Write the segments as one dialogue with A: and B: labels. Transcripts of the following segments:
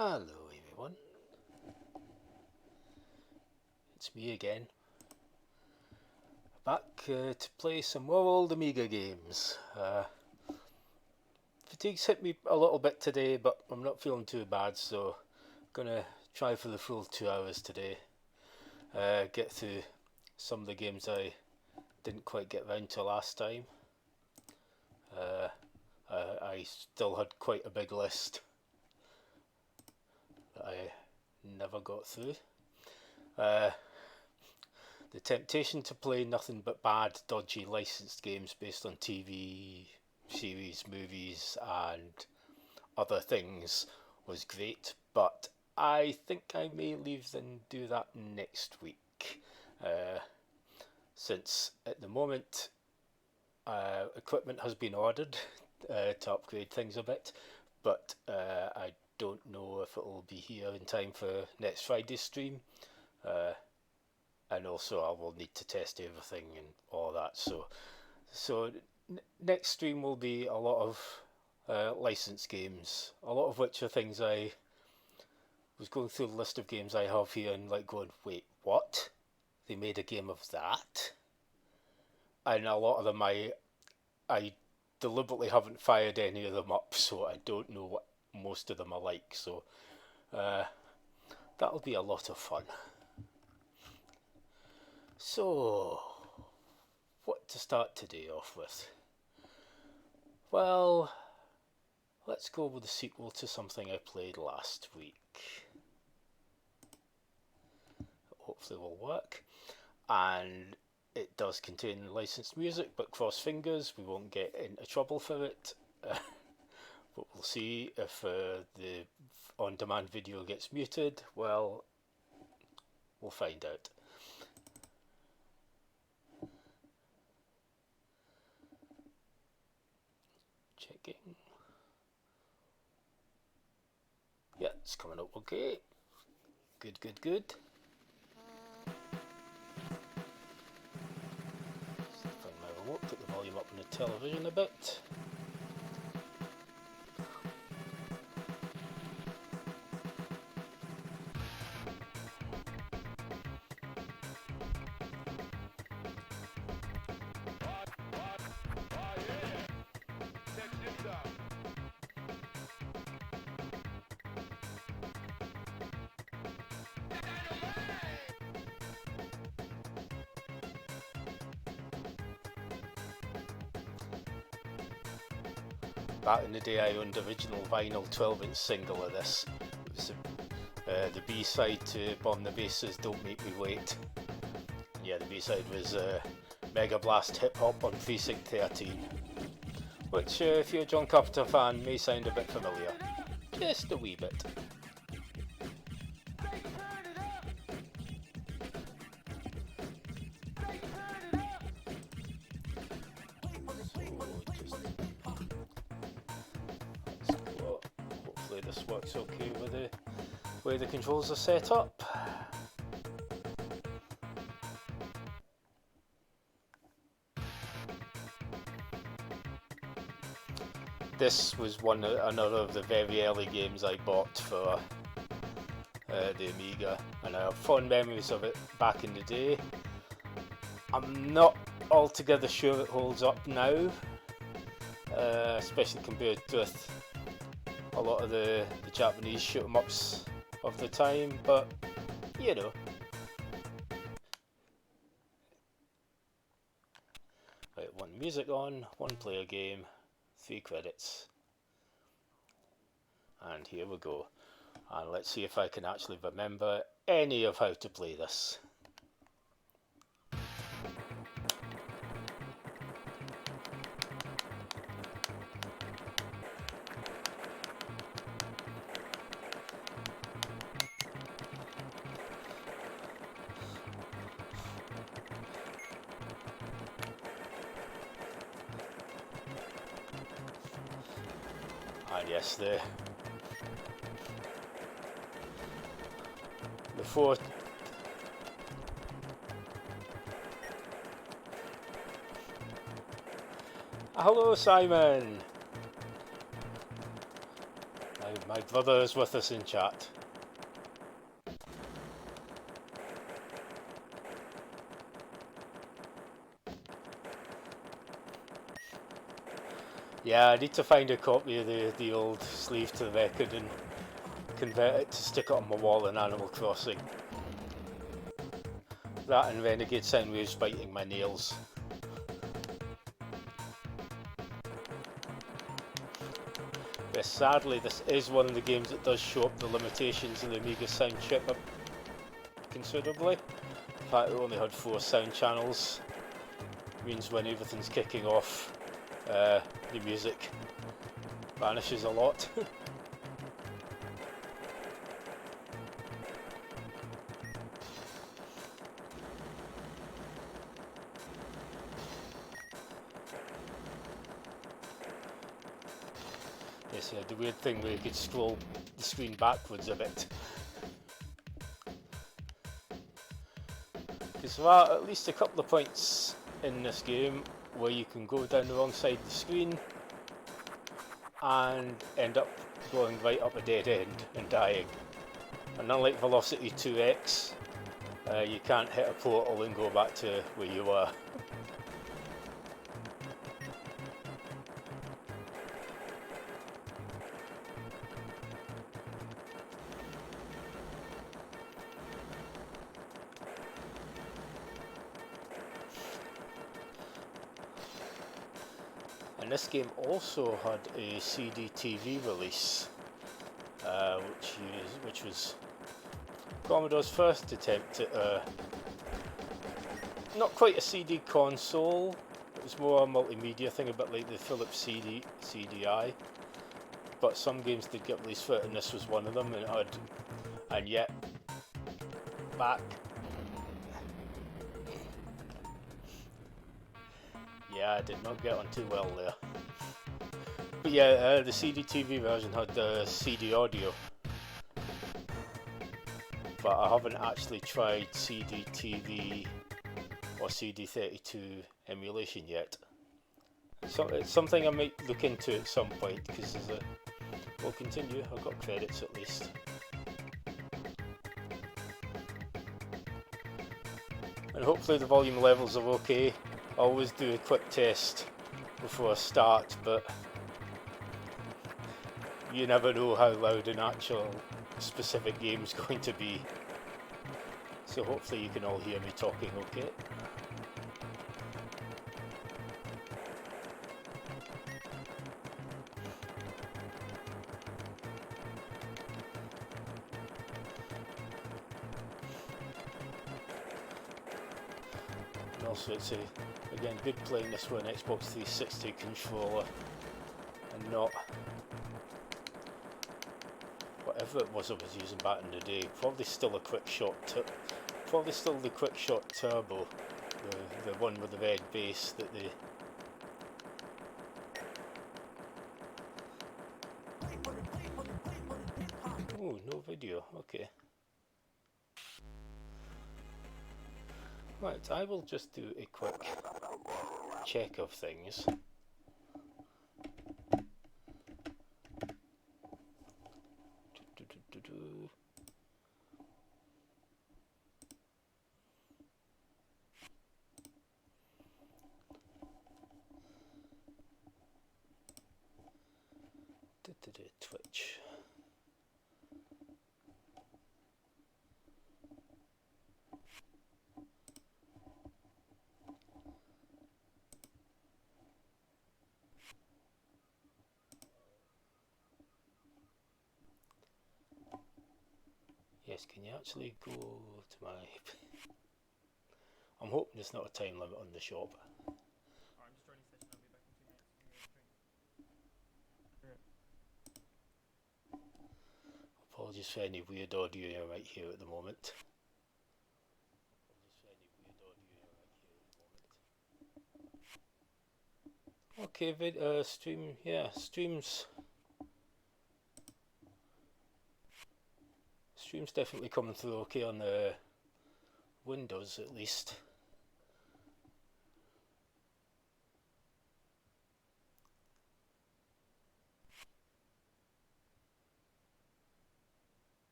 A: Hello everyone, it's me again, back to play some more old Amiga games. Fatigue's hit me a little bit today, but I'm not feeling too bad, so I'm gonna try for the full 2 hours today. Get through some of the games I didn't quite get round to last time. I still had quite a big list that I never got through. The temptation to play nothing but bad, dodgy licensed games based on TV series, movies, and other things was great, but I think I may leave and do that next week. Since at the moment equipment has been ordered to upgrade things a bit, but I don't know if it will be here in time for next Friday's stream. And also I will need to test everything and all that. So next stream will be a lot of licensed games, a lot of which are things I was going through the list of games I have here and like going, wait, what? They made a game of that? And a lot of them I deliberately haven't fired any of them up, so I don't know what most of them are like. So that'll be a lot of fun. So, what to start today off with? Well, let's go with the sequel to something I played last week. Hopefully will work. And it does contain licensed music, but cross fingers, we won't get into trouble for it. But we'll see if the on-demand video gets muted. Well, we'll find out. Checking. Yeah, it's coming up okay. Good. Find my remote, put the volume up on the television a bit. Back in the day I owned the original vinyl 12-inch single of this. It was the B-side to Bomb the Bases, Don't Make Me Wait. Yeah, the B-side was Mega Blast Hip Hop on Precinct 13. Which, if you're a John Carpenter fan, may sound a bit familiar. Just a wee bit. Hopefully this works okay with the way the controls are set up. This was another of the very early games I bought for the Amiga, and I have fond memories of it back in the day. I'm not altogether sure it holds up now, especially compared with a lot of the Japanese shoot 'em ups of the time, but you know. Right, one music on, one player game, 3 credits. And here we go. And let's see if I can actually remember any of how to play this. And yes, the fourth. Hello, Simon. My My brother is with us in chat. Yeah, I need to find a copy of the old Slave to the Record and convert it to stick it on my wall in Animal Crossing. That and Renegade Soundwaves biting my nails. But sadly, this is one of the games that does show up the limitations of the Amiga sound chip considerably. The fact it only had 4 sound channels means when everything's kicking off, the music vanishes a lot. Yes, the weird thing where you could scroll the screen backwards a bit. Because there are at least a couple of points in this game where you can go down the wrong side of the screen and end up going right up a dead end and dying. And unlike Velocity 2X, you can't hit a portal and go back to where you were. And this game also had a CD-TV release, which was Commodore's first attempt at not quite a CD console. It was more a multimedia thing, a bit like the Philips CDI. But some games did get released for it, and this was one of them. And yet back. Yeah, I did not get on too well there. But yeah, the CD-TV version had CD audio. But I haven't actually tried CD-TV or CD32 emulation yet. So it's something I might look into at some point, because we'll continue. I've got credits at least. And hopefully the volume levels are okay. I always do a quick test before I start, but you never know how loud an actual specific game's going to be. So hopefully you can all hear me talking okay. And also it's again good playing this with an Xbox 360 controller and not whatever it was I was using back in the day. Probably still the QuickShot Turbo, the one with the red base that they. Oh, no video. Okay. Right, I will just do a quick check of things. Twitch. Yes, can you actually go to my... I'm hoping there's not a time limit on the shop.
B: I'm just joining session, I'll be back in 2 minutes.
A: Apologies for any weird audio you might hear at the moment. Okay, stream, yeah, streams definitely coming through okay on the Windows at least.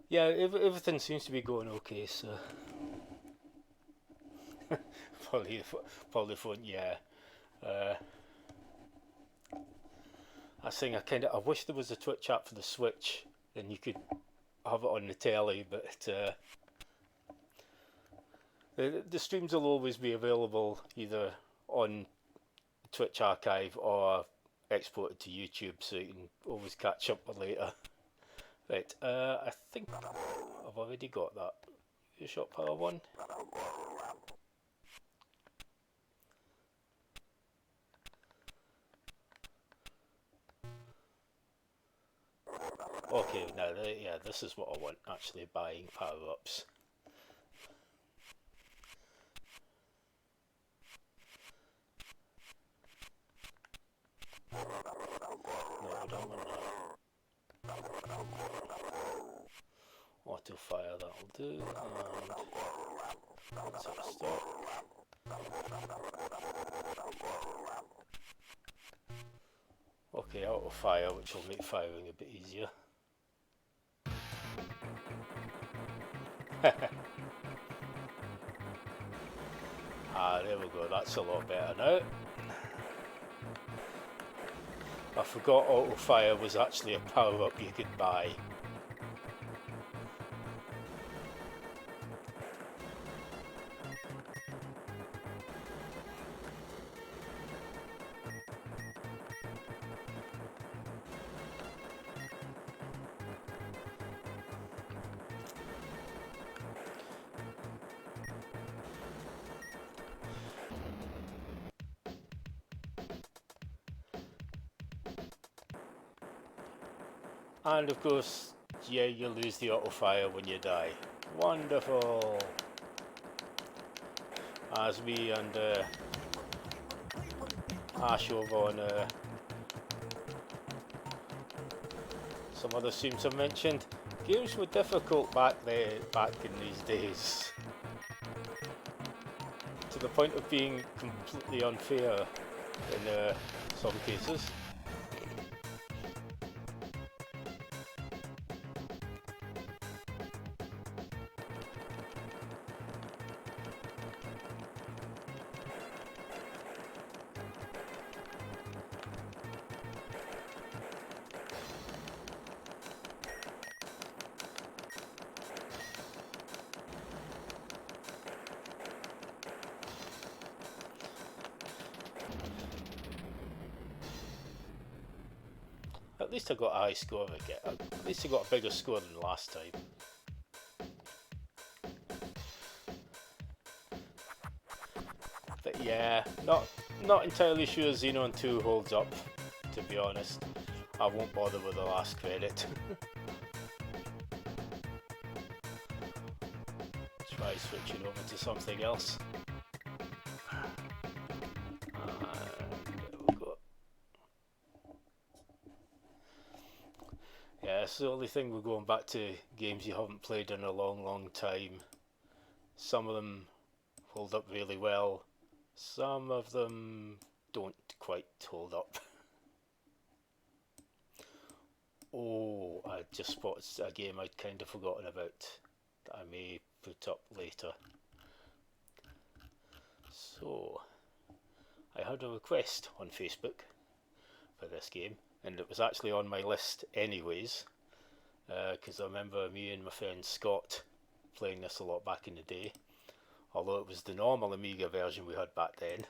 A: Yeah, everything seems to be going okay, so probably probably phone, yeah. Uh, I think I wish there was a Twitch app for the Switch, then you could have it on the telly, but the streams will always be available either on Twitch archive or exported to YouTube, so you can always catch up with later. Right, I think I've already got that. Shot power one. Okay, now yeah, this is what I want. Actually, buying power ups. No, we don't want that. Auto fire, that'll do. And let's have a stop. Okay, auto fire, which will make firing a bit easier. There we go, that's a lot better now. I forgot auto fire was actually a power up you could buy. And of course, yeah, you lose the auto fire when you die. Wonderful! As me and Ash over on some other streams have mentioned, games were difficult back in these days. To the point of being completely unfair in some cases. At least I got a high score again. At least I got a bigger score than last time. But yeah, not entirely sure Xenon 2 holds up, to be honest. I won't bother with the last credit. Try switching over to something else. Yeah, it's the only thing, we're going back to games you haven't played in a long time. Some of them hold up really well, some of them don't quite hold up. Oh, I just spotted a game I'd kind of forgotten about that I may put up later. So, I had a request on Facebook for this game, and it was actually on my list anyways, because I remember me and my friend Scott playing this a lot back in the day. Although it was the normal Amiga version we had back then,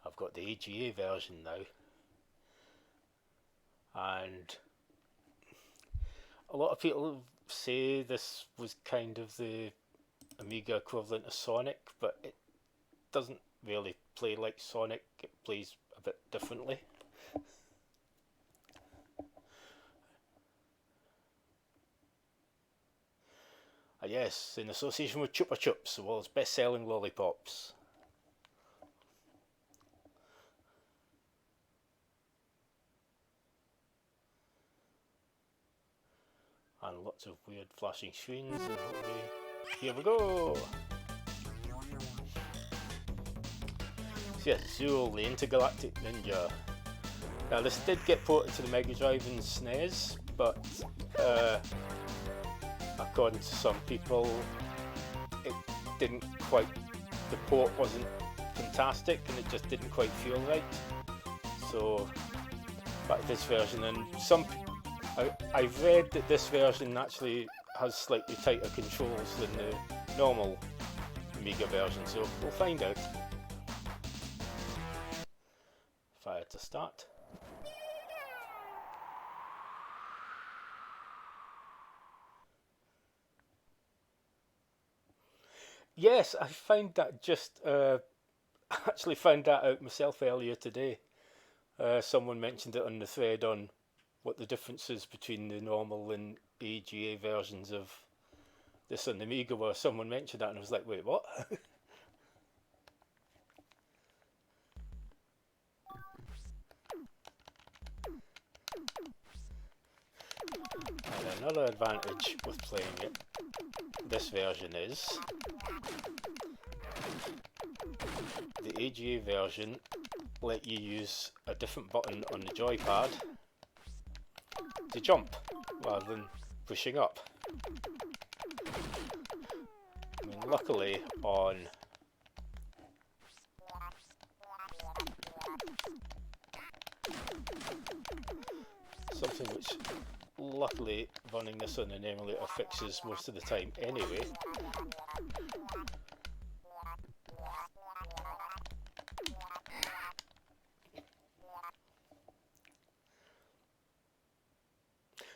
A: I've got the AGA version now. And a lot of people say this was kind of the Amiga equivalent of Sonic, but it doesn't really play like Sonic, it plays a bit differently. Yes, in association with Chupa Chups, the world's best-selling lollipops. And lots of weird flashing screens. And here we go! So yes, Zool, the Intergalactic Ninja. Now this did get ported to the Mega Drive and SNES, but of according to some people, it didn't quite, the port wasn't fantastic and it just didn't quite feel right. So back to this version, and I've read that this version actually has slightly tighter controls than the normal Amiga version, so we'll find out. Fire to start. Yes, I found that just actually found that out myself earlier today. Someone mentioned it on the thread on what the difference is between the normal and AGA versions of this on the Amiga were. Someone mentioned that and I was like, wait, what? And another advantage with playing it, this version is the AGA version let you use a different button on the joypad to jump rather than pushing up. I mean, luckily on something which luckily running this on an emulator fixes most of the time anyway.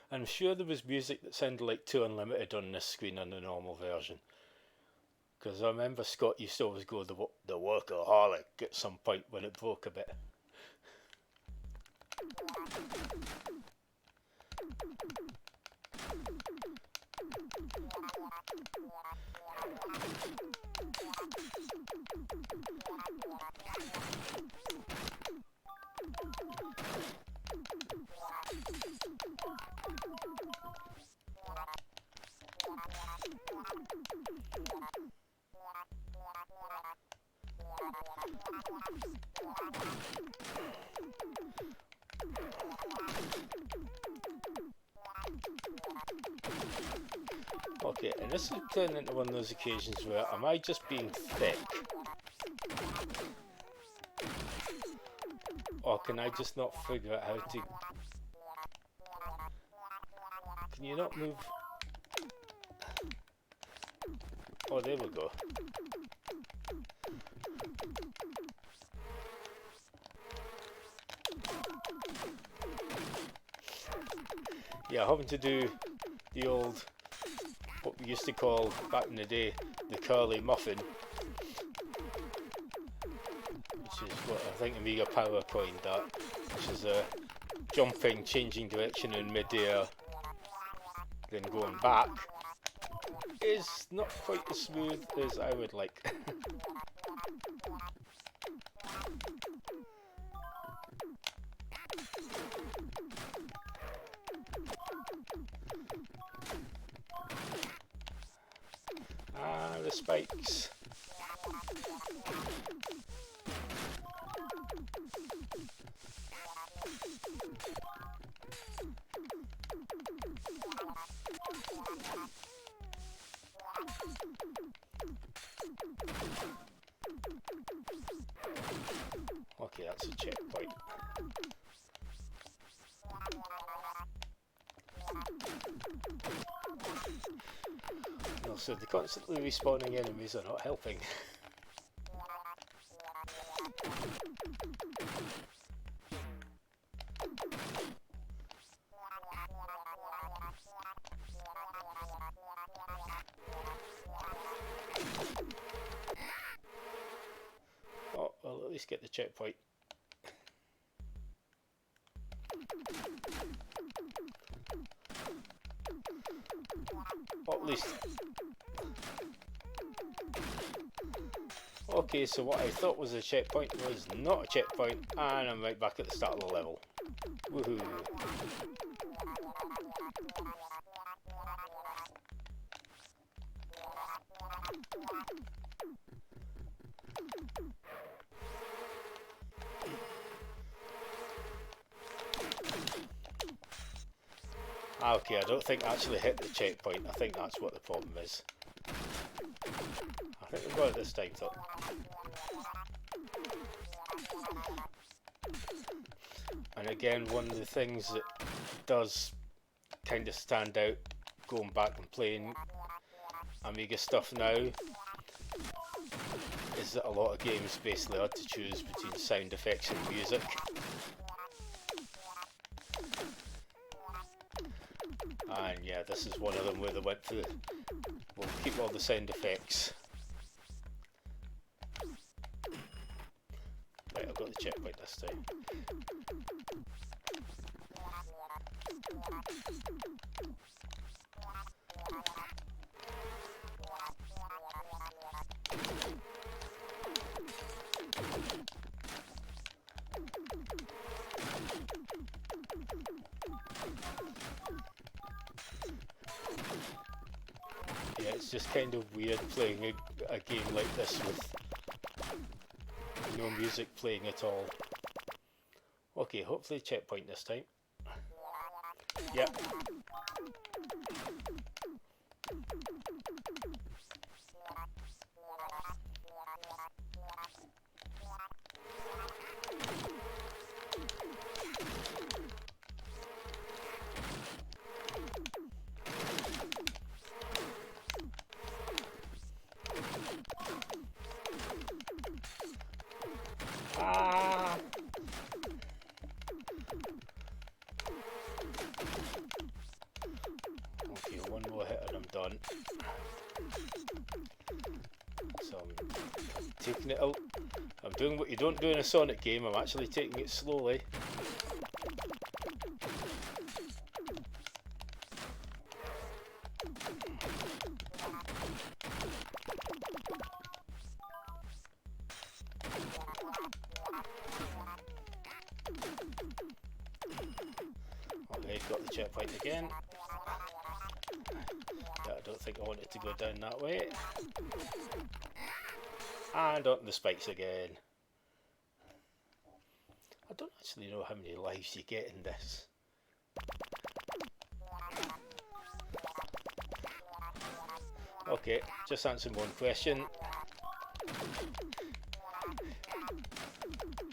A: I'm sure there was music that sounded like 2 Unlimited on this screen on the normal version. Because I remember Scott used to always go the workaholic at some point when it broke a bit. Okay, and this is turning into one of those occasions where am I just being thick? Or can I just not figure out how to... Can you not move? Oh, there we go. Yeah, having to do the old, what we used to call back in the day, the curly muffin, which is what I think Amiga Power coined that, which is a jumping, changing direction in mid-air, then going back, is not quite as smooth as I would like. Ah, the spikes. Okay, that's a checkpoint. Also, the constantly respawning enemies are not helping. Oh, well, at least get the checkpoint. Or at least... Okay, so what I thought was a checkpoint was not a checkpoint, and I'm right back at the start of the level. Woohoo! Okay, I don't think I actually hit the checkpoint. I think that's what the problem is. I think we've got it this time though. And again, one of the things that does kind of stand out going back and playing Amiga stuff now is that a lot of games basically had to choose between sound effects and music. And yeah, this is one of them where they went for we'll keep all the sound effects. Right, I've got the checkpoint this time. Yeah, it's just kind of weird playing a game like this with no music playing at all. Okay, hopefully checkpoint this time. Yep. Ah! Okay, one more hit and I'm done. So I'm taking it out. I'm doing what you don't do in a Sonic game, I'm actually taking it slowly. Okay, got the checkpoint again. Yeah, I don't think I wanted to go down that way. And on the spikes again. I don't actually know how many lives you get in this. Okay, just answering one question.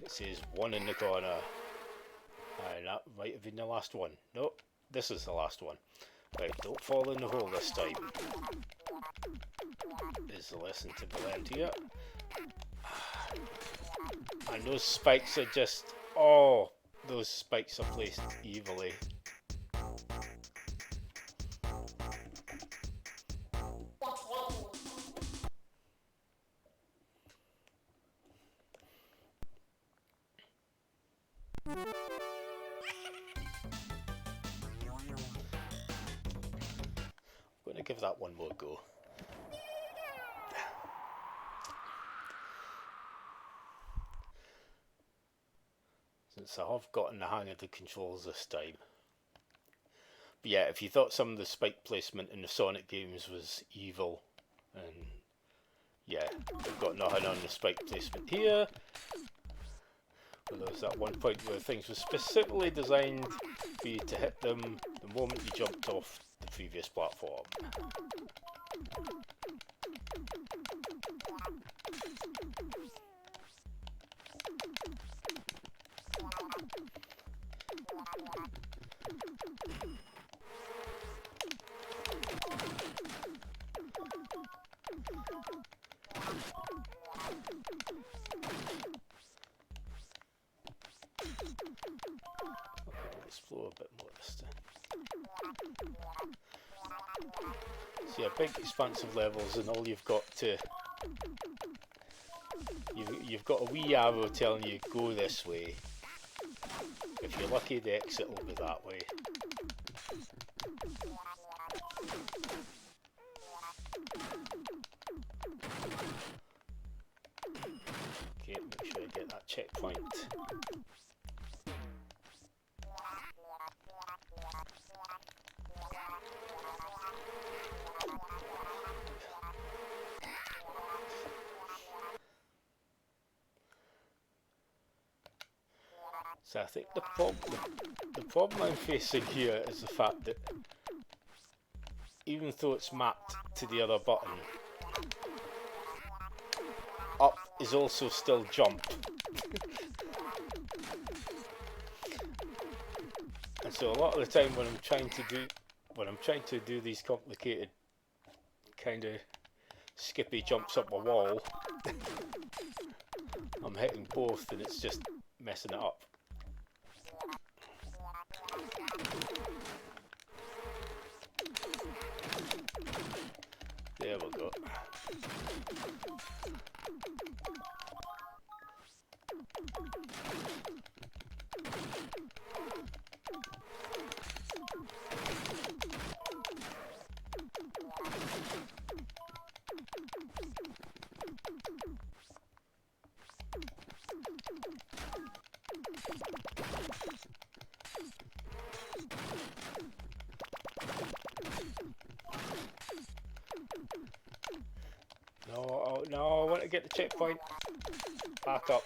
A: It says one in the corner. And that might have been the last one. Nope, this is the last one. Right, don't fall in the hole this time. Is the lesson to be learned here. And those spikes are just... Oh, those spikes are placed evilly. I'm going to give that one more go. Since I have gotten the hang of the controls this time. But yeah, if you thought some of the spike placement in the Sonic games was evil, and yeah, we've got nothing on the spike placement here. Well, there was that one point where things were specifically designed for you to hit them the moment you jumped off the previous platform. Explore a bit more this time. So yeah, big expansive levels, and all you've got to you've got a wee arrow telling you go this way. If you're lucky, the exit will be that way. Okay, make sure I get that checkpoint. So I think the problem I'm facing here is the fact that even though it's mapped to the other button, up is also still jump. And so a lot of the time when I'm trying to do these complicated kind of skippy jumps up a wall, I'm hitting both and it's just messing it up. There we go. No, I want to get the checkpoint. Back up.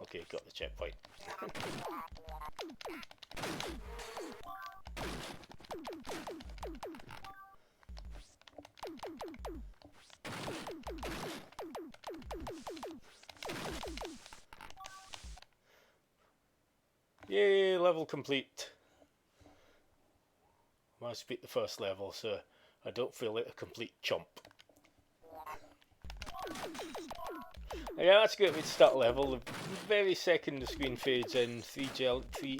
A: Okay, got the checkpoint. Yay, level complete. I managed to beat the first level, so I don't feel like a complete chump. Yeah, that's a good way to start a level. The very second the screen fades in, three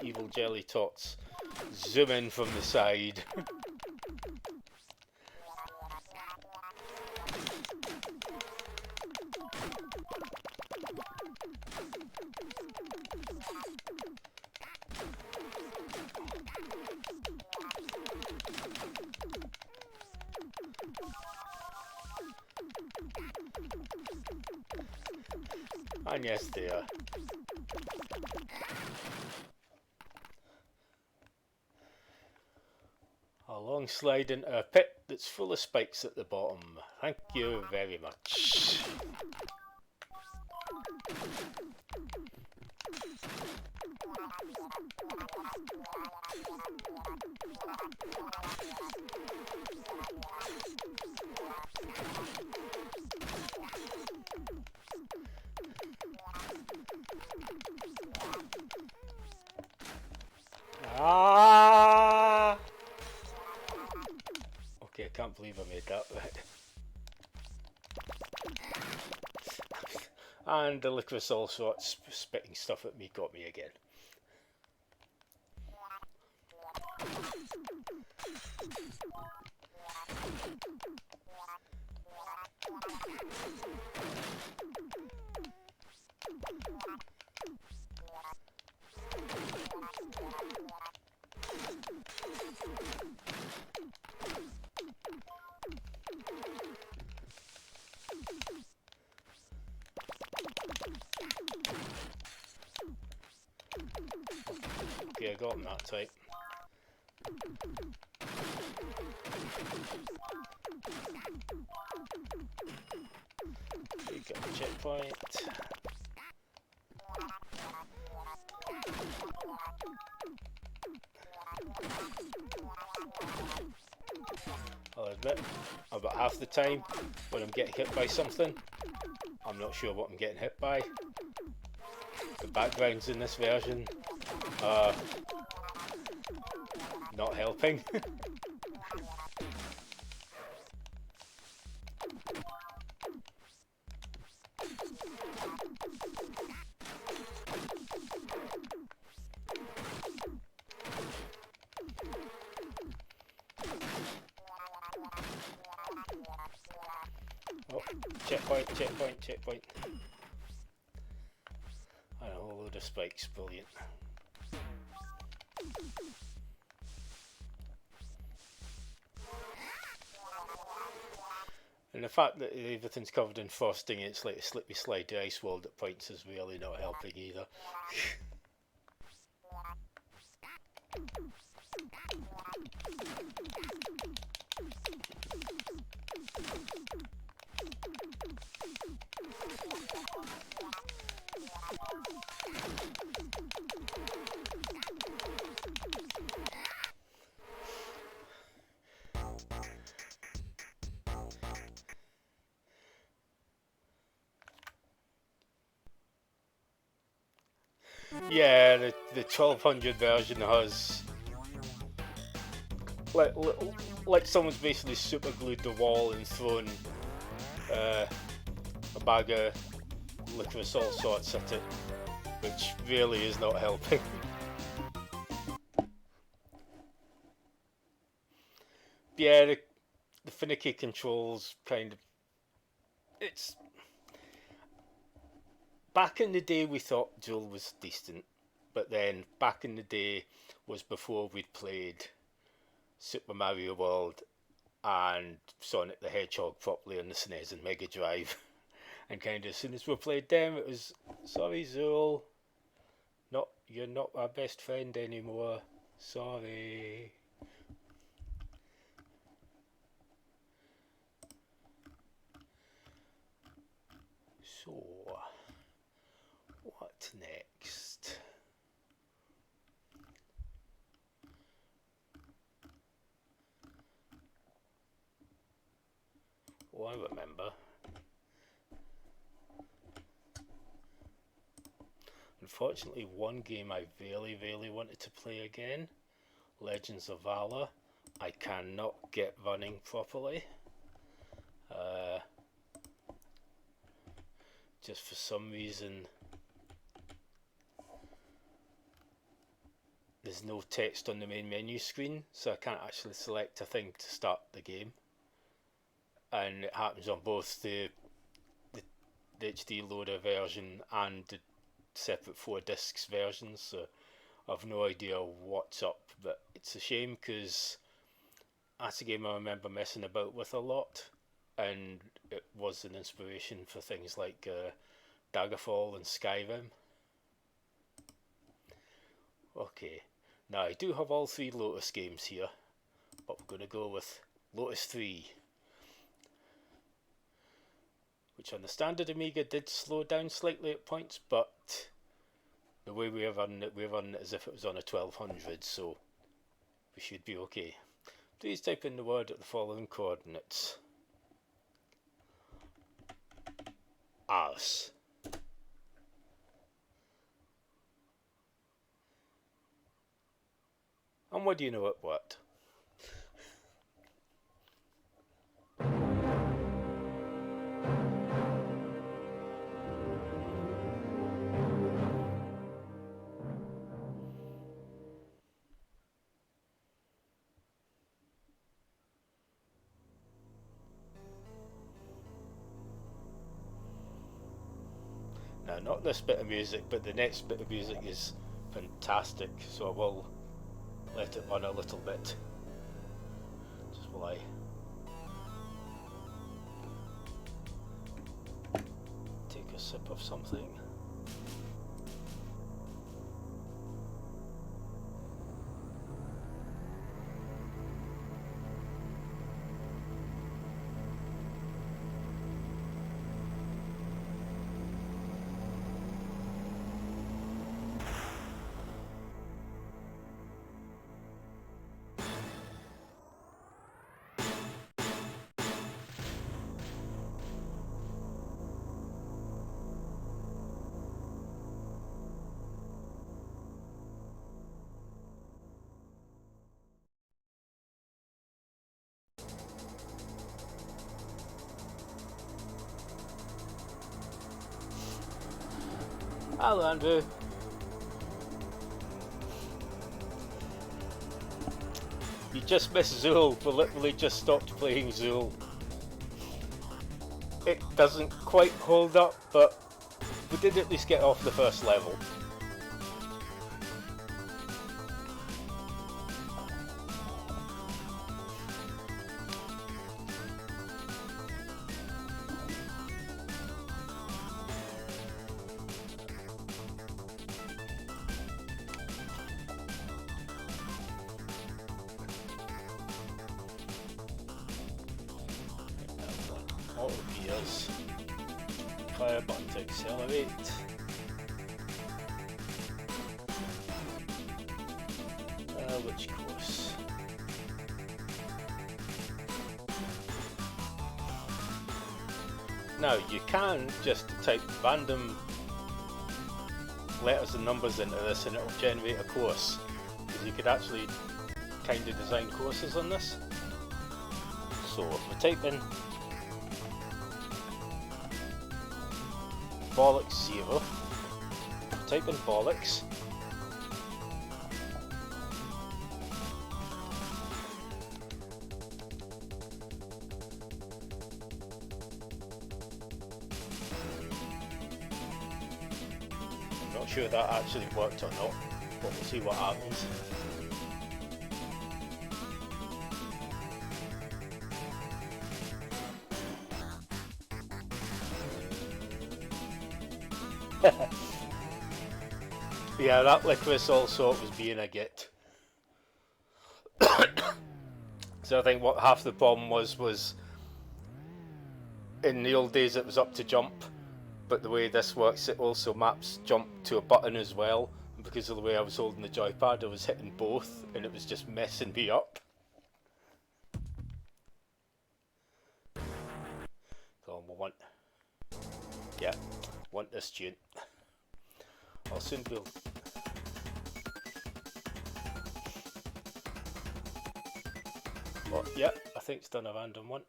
A: evil jelly tots zoom in from the side. And yes, they are. A long slide into a pit that's full of spikes at the bottom. Thank you very much. Ah! Okay, I can't believe I made that. And the licorice also spitting stuff at me got me again. Okay, I got him that time. Okay, got the checkpoint. I'll admit, about half the time when I'm getting hit by something, I'm not sure what I'm getting hit by. The backgrounds in this version are not helping. Oh, checkpoint, checkpoint, checkpoint. And a whole load of spikes, brilliant. And the fact that everything's covered in frosting, it's like a slippy slidey ice world at points is really not helping either. Yeah, the 1200 version has like like someone's basically super glued the wall and thrown uh, a bag of licorice all sorts at it, which really is not helping. Yeah, the finicky controls kind of. It's back in the day we thought Duel was decent, but then back in the day was before we'd played Super Mario World and Sonic the Hedgehog properly on the SNES and Mega Drive. And kind of as soon as we played them, it was sorry, Zool, you're not our best friend anymore. Sorry. So, what next? Oh, I remember. Unfortunately, one game I really, really wanted to play again, Legends of Valor, I cannot get running properly. Just for some reason, there's no text on the main menu screen, so I can't actually select a thing to start the game. And it happens on both the HD loader version and the separate 4 discs versions, so I've no idea what's up, but it's a shame because that's a game I remember messing about with a lot, and it was an inspiration for things like Daggerfall and Skyrim. Okay, now I do have all 3 Lotus games here, but we're going to go with Lotus 3, which on the standard Amiga did slow down slightly at points, but the way we're running it as if it was on a 1200, so we should be okay. Please type in the word at the following coordinates. Ars. And what do you know it what? Now, not this bit of music, but the next bit of music is fantastic, so I will let it run a little bit. Just while I take a sip of something. Hello, Andrew. You just missed Zool. We literally just stopped playing Zool. It doesn't quite hold up, but we did at least get off the first level. Auto gears. Fire button to accelerate. Which course? Now you can just type random letters and numbers into this and it'll generate a course. Because you could actually kind of design courses on this. So if we type in bollocks 0, type in bollocks, I'm not sure that actually worked or not, but we'll see what happens. Yeah, that licorice also was being a git. So I think what half the problem was in the old days it was up to jump, but the way this works it also maps jump to a button as well, and because of the way I was holding the joypad I was hitting both and it was just messing me up. So we'll want this tune. I'll soon be able. Oh, yeah, I think it's done a random one.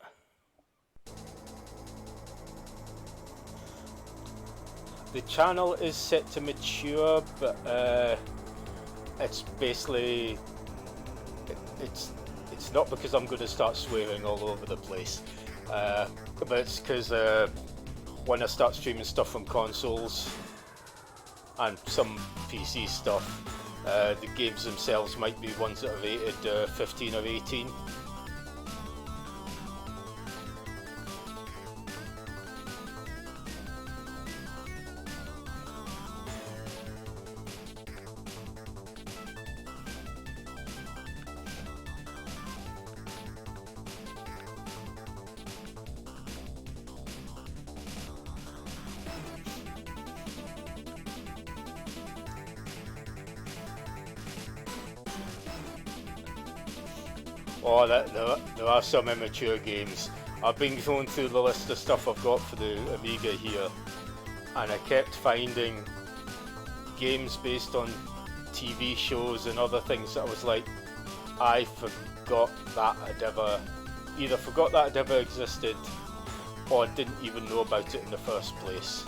A: The channel is set to mature, but it's basically it's not because I'm going to start swearing all over the place, but it's because when I start streaming stuff from consoles and some PC stuff, the games themselves might be ones that are rated 15 or 18. Oh, there are some immature games. I've been going through the list of stuff I've got for the Amiga here, and I kept finding games based on TV shows and other things that I was like, I forgot that either forgot that it ever existed, or didn't even know about it in the first place.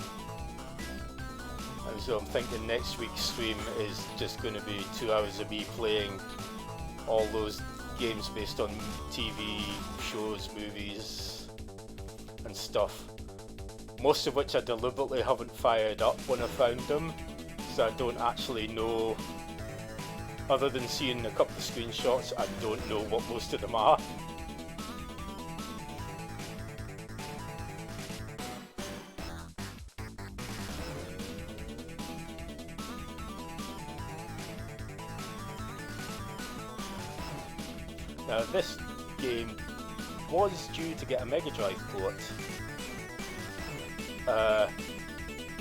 A: And so I'm thinking next week's stream is just going to be 2 hours of me playing all those games based on TV shows, movies and stuff, most of which I deliberately haven't fired up when I found them, so I don't actually know, other than seeing a couple of screenshots, I don't know what most of them are. Now this game was due to get a Mega Drive port.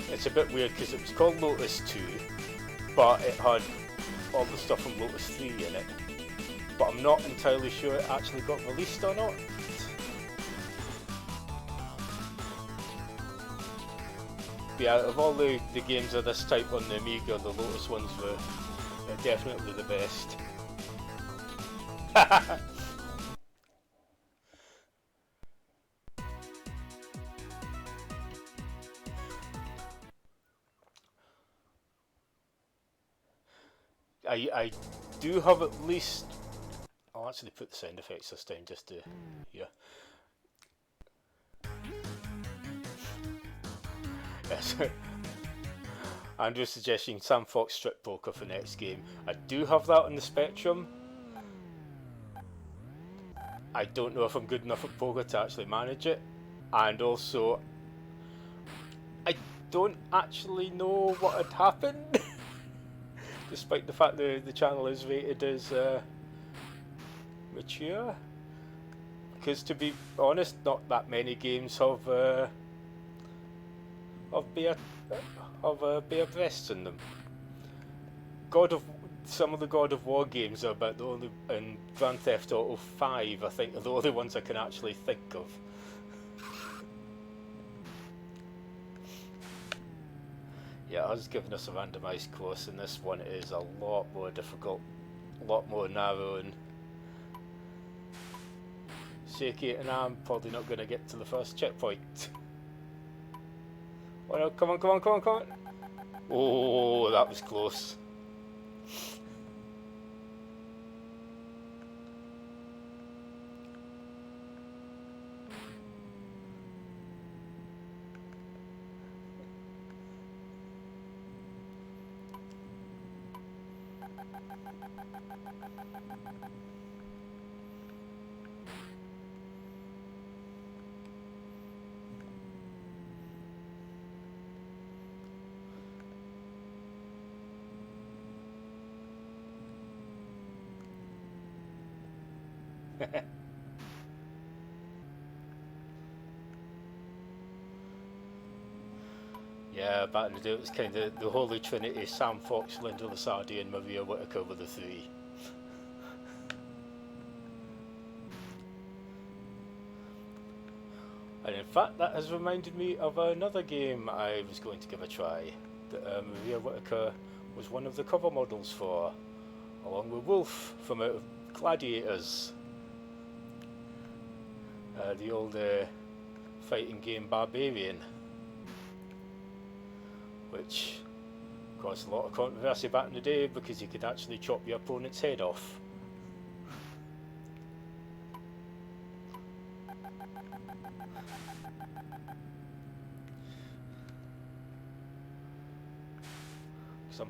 A: It's a bit weird because it was called Lotus 2, but it had all the stuff from Lotus 3 in it. But I'm not entirely sure it actually got released or not. But yeah, out of all the games of this type on the Amiga, the Lotus ones were definitely the best. I do have at least. I'll actually put the sound effects this time just to hear. Yes. Andrew's suggesting Sam Fox Strip Poker for next game. I do have that on the Spectrum. I don't know if I'm good enough at poker to actually manage it, and also I don't actually know what had happened. Despite the fact that the channel is rated as mature, because to be honest, not that many games have bare breasts in them. Some of the God of War games are about the only, and Grand Theft Auto 5 I think are the only ones I can actually think of. Yeah, it has given us a randomised course, and this one is a lot more difficult, a lot more narrow and shaky, and I'm probably not going to get to the first checkpoint. Oh no, come on, come on, come on, come on! Oh, that was close. Yeah, back in the day it was kind of the Holy Trinity: Sam Fox, Linda Lusardi and Maria Whittaker were the three. And in fact, that has reminded me of another game I was going to give a try, that Maria Whittaker was one of the cover models for, along with Wolf from out of Gladiators, the old fighting game Barbarian, which caused a lot of controversy back in the day because you could actually chop your opponent's head off. So I'm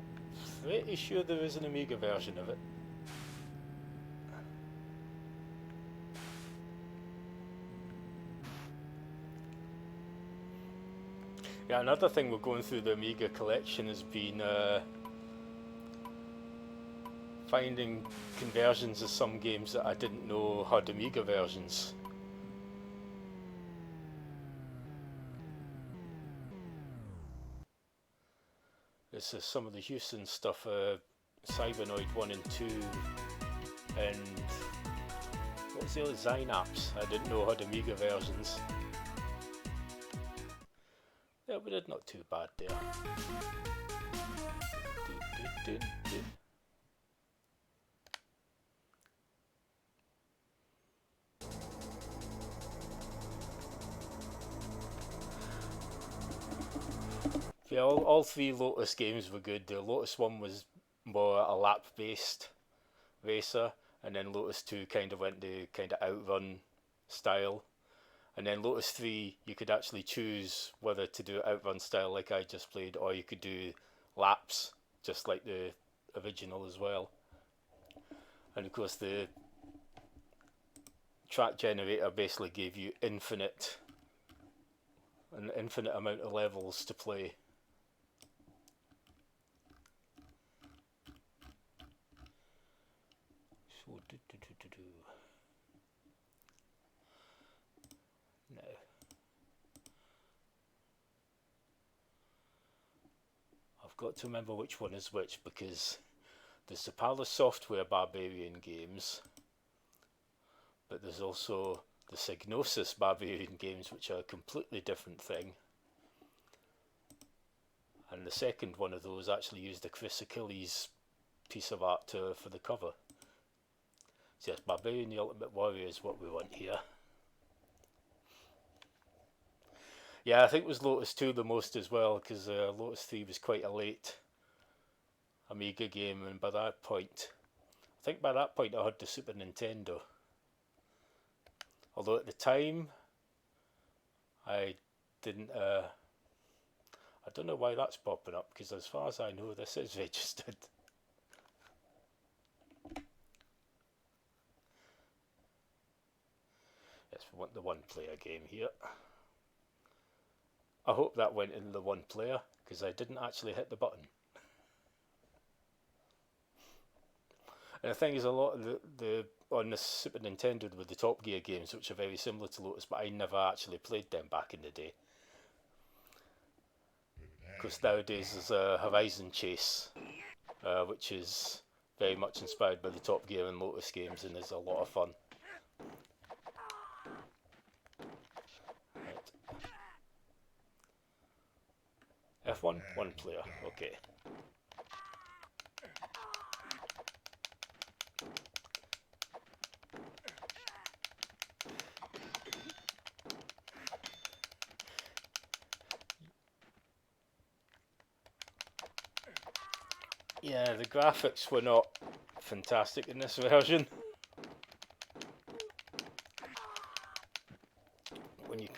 A: pretty sure there is an Amiga version of it. Yeah, another thing we're going through the Amiga collection has been finding conversions of some games that I didn't know had Amiga versions. This is some of the Houston stuff, Cybernoid 1 and 2, and what was the other, Zynaps, I didn't know had Amiga versions. Yeah, we did not too bad there. Yeah, all three Lotus games were good. The Lotus 1 was more a lap-based racer, and then Lotus 2 kind of went to kind of outrun style. And then Lotus 3, you could actually choose whether to do outrun style like I just played, or you could do laps, just like the original as well. And of course the track generator basically gave you an infinite amount of levels to play. So, no. I've got to remember which one is which, because there's the Palace Software Barbarian games, but there's also the Psygnosis Barbarian games, which are a completely different thing. And the second one of those actually used a Chris Achilles piece of art for the cover. So yes, Barbarian the Ultimate Warrior is what we want here. Yeah, I think it was Lotus 2 the most as well, because Lotus 3 was quite a late Amiga game, and by that point I had the Super Nintendo. Although at the time, I didn't, I don't know why that's popping up, because as far as I know this is registered. Yes, we want the one player game here. I hope that went in the one player, because I didn't actually hit the button. And the thing is, a lot of the on the Super Nintendo with the Top Gear games, which are very similar to Lotus, but I never actually played them back in the day. Because nowadays there's a Horizon Chase, which is very much inspired by the Top Gear and Lotus games, and is a lot of fun. Right. F1, one player, okay. Yeah, the graphics were not fantastic in this version. When you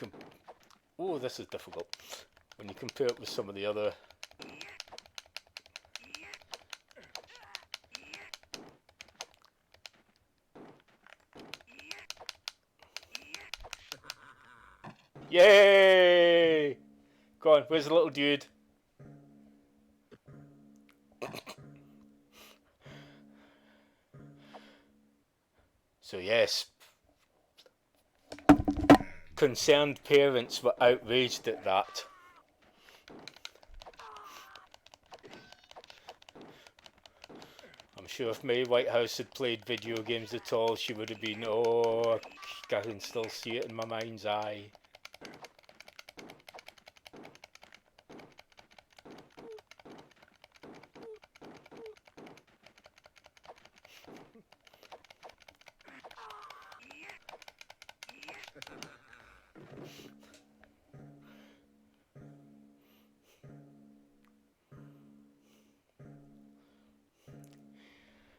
A: oh, this is difficult. When you compare it with some of the other. Yay! Go on, where's the little dude? So yes, concerned parents were outraged at that. I'm sure if May Whitehouse had played video games at all, she would have been, oh, I can still see it in my mind's eye.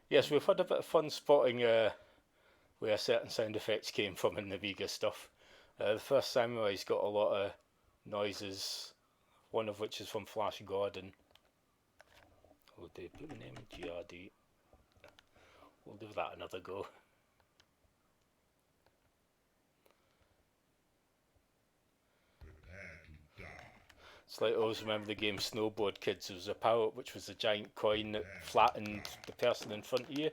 A: Yes, we've had a bit of fun spotting where certain sound effects came from in the Amiga stuff. The first Samurai's got a lot of noises, one of which is from Flash Gordon. Oh, they put the name GRD. We'll give that another go. It's like I always remember the game Snowboard Kids. There was a power-up which was a giant coin that flattened the person in front of you,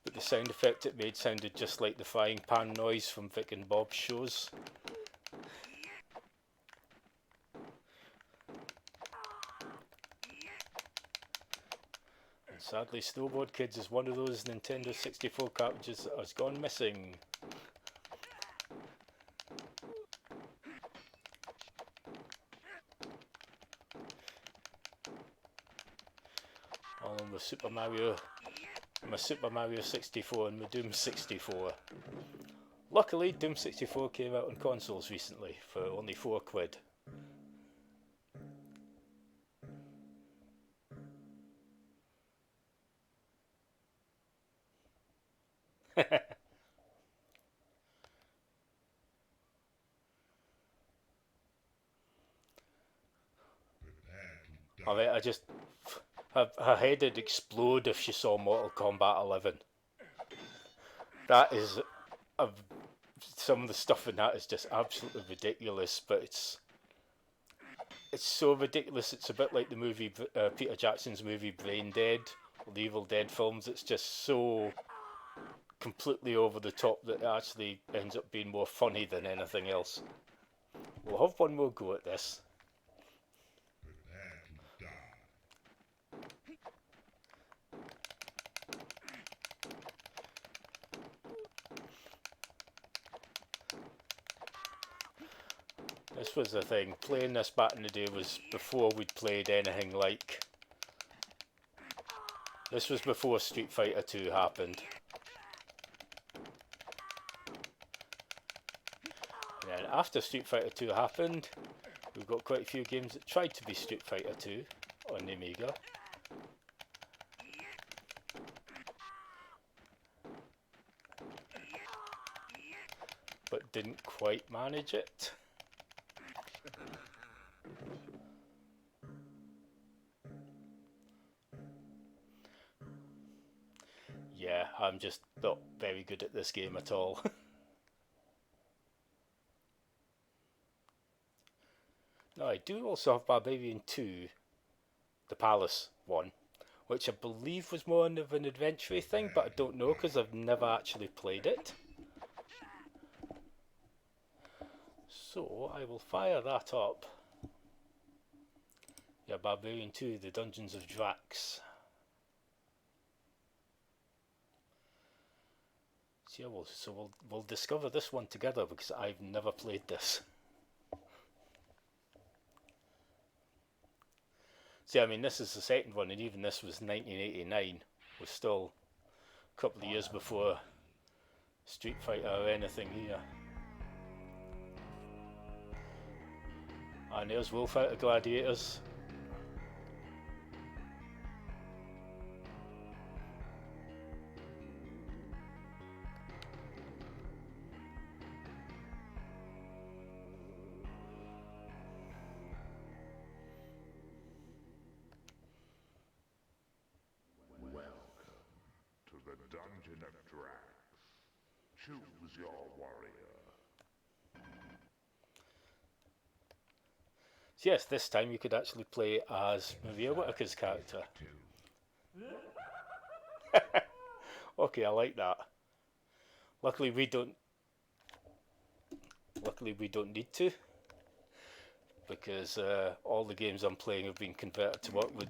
A: but the sound effect it made sounded just like the frying pan noise from Vic and Bob's shows. And sadly, Snowboard Kids is one of those Nintendo 64 cartridges that has gone missing. Along with Super Mario, my Super Mario 64 and my Doom 64. Luckily, Doom 64 came out on consoles recently for only £4. Alright, her head would explode if she saw Mortal Kombat 11. That is, some of the stuff in that is just absolutely ridiculous, but it's so ridiculous it's a bit like the movie, Peter Jackson's movie Brain Dead, or the Evil Dead films. It's just so completely over the top that it actually ends up being more funny than anything else. We'll have one more go at this. This was the thing, playing this back in the day was before we'd played anything like... This was before Street Fighter 2 happened. And then after Street Fighter 2 happened, we've got quite a few games that tried to be Street Fighter 2 on the Amiga. But didn't quite manage it. Yeah, I'm just not very good at this game at all. Now, I do also have Barbarian 2, the Palace one, which I believe was more of an adventure thing, but I don't know because I've never actually played it. So I will fire that up. Yeah, Barbarian 2, the Dungeons of Drax. So yeah, we'll discover this one together because I've never played this. See, I mean, this is the second one, and even this was 1989. Was still a couple of years before Street Fighter or anything here. And there's Wolf out of Gladiators.
C: To the Dungeon of Drax. Choose your warrior.
A: So yes, this time you could actually play as Maria Whittaker's character. Okay, I like that. Luckily we don't need to, because all the games I'm playing have been converted to work with.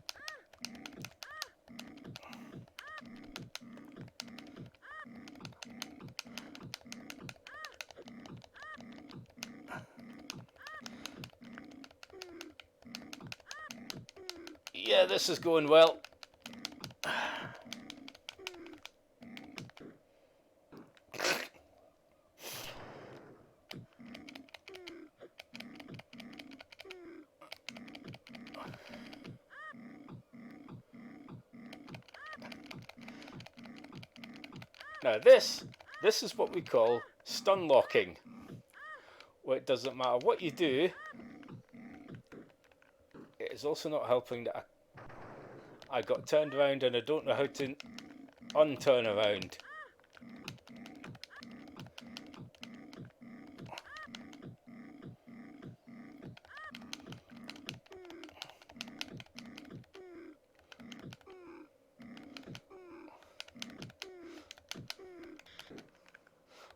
A: Yeah, this is going well. Now this is what we call stun locking. Where it doesn't matter what you do, it is also not helping that I got turned around and I don't know how to unturn around.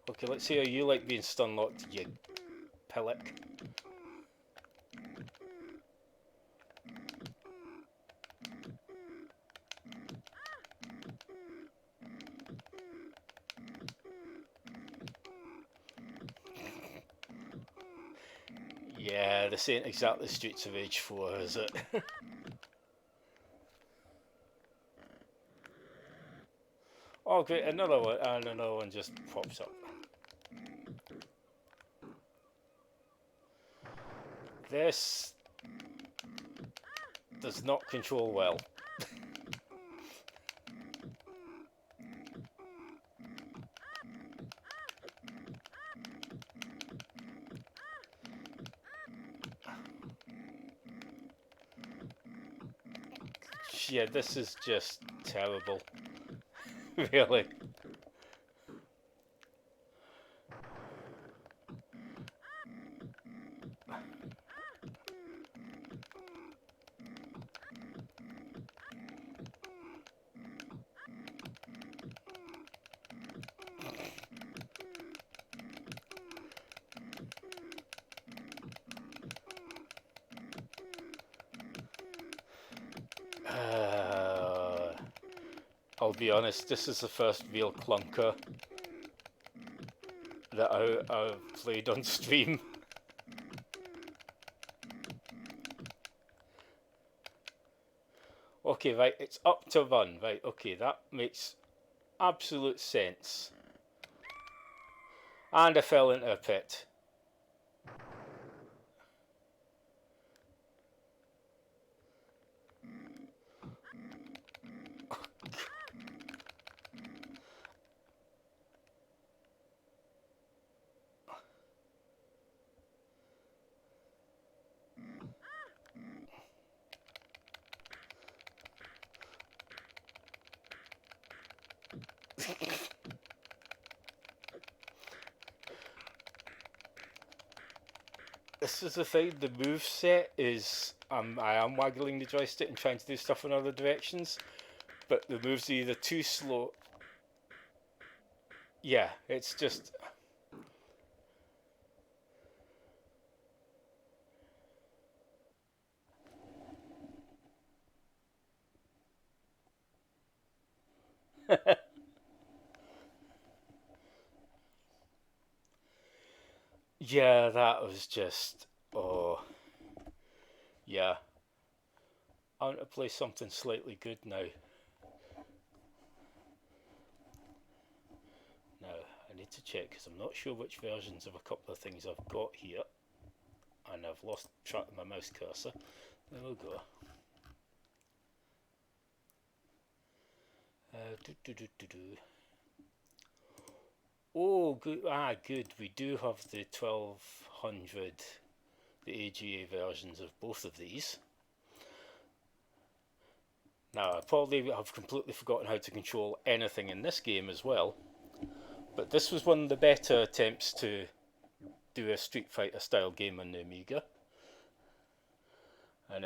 A: Okay, let's see how you like being stun locked, you pillock. Yeah, this ain't exactly Streets of Rage 4, is it? Oh great, another one, and another one just pops up. This does not control well. Yeah, this is just terrible. Really. I'll be honest, this is the first real clunker that I've played on stream. Okay, right, it's up to run. Right, okay, that makes absolute sense. And I fell into a pit. This is the thing, the move set is I am waggling the joystick and trying to do stuff in other directions, but the moves are either too slow. Yeah, it's just yeah, that was just oh yeah. I want to play something slightly good now. Now, I need to check because I'm not sure which versions of a couple of things I've got here. And I've lost track of my mouse cursor. There we go. Oh, good. Ah, good. We do have the 1200, the AGA versions of both of these. Now, I probably have completely forgotten how to control anything in this game as well. But this was one of the better attempts to do a Street Fighter style game on the Amiga. And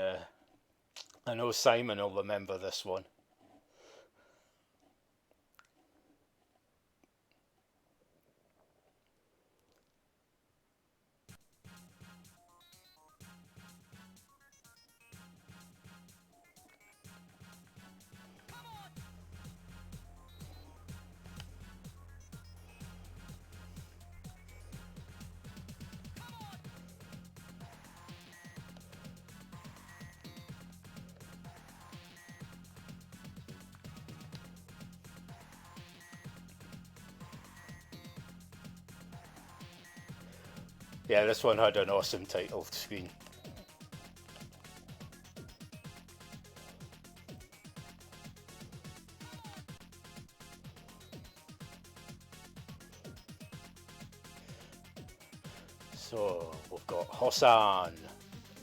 A: I know Simon will remember this one. Yeah, this one had an awesome title screen. So, we've got Hossan,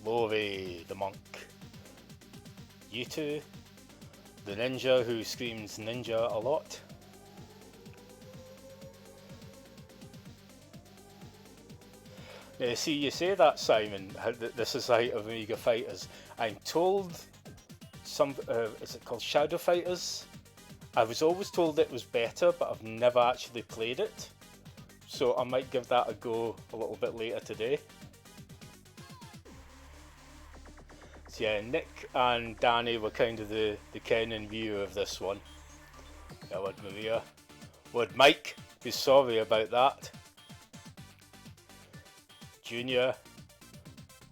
A: Lori, the monk, Yutu, the ninja who screams ninja a lot, see, you say that, Simon, that this is the height of Amiga Fighters. I'm told is it called Shadow Fighters? I was always told it was better, but I've never actually played it. So I might give that a go a little bit later today. So yeah, Nick and Danny were kind of the Ken and Ryu of this one. Yeah, would Maria. Would Mike be sorry about that? Junior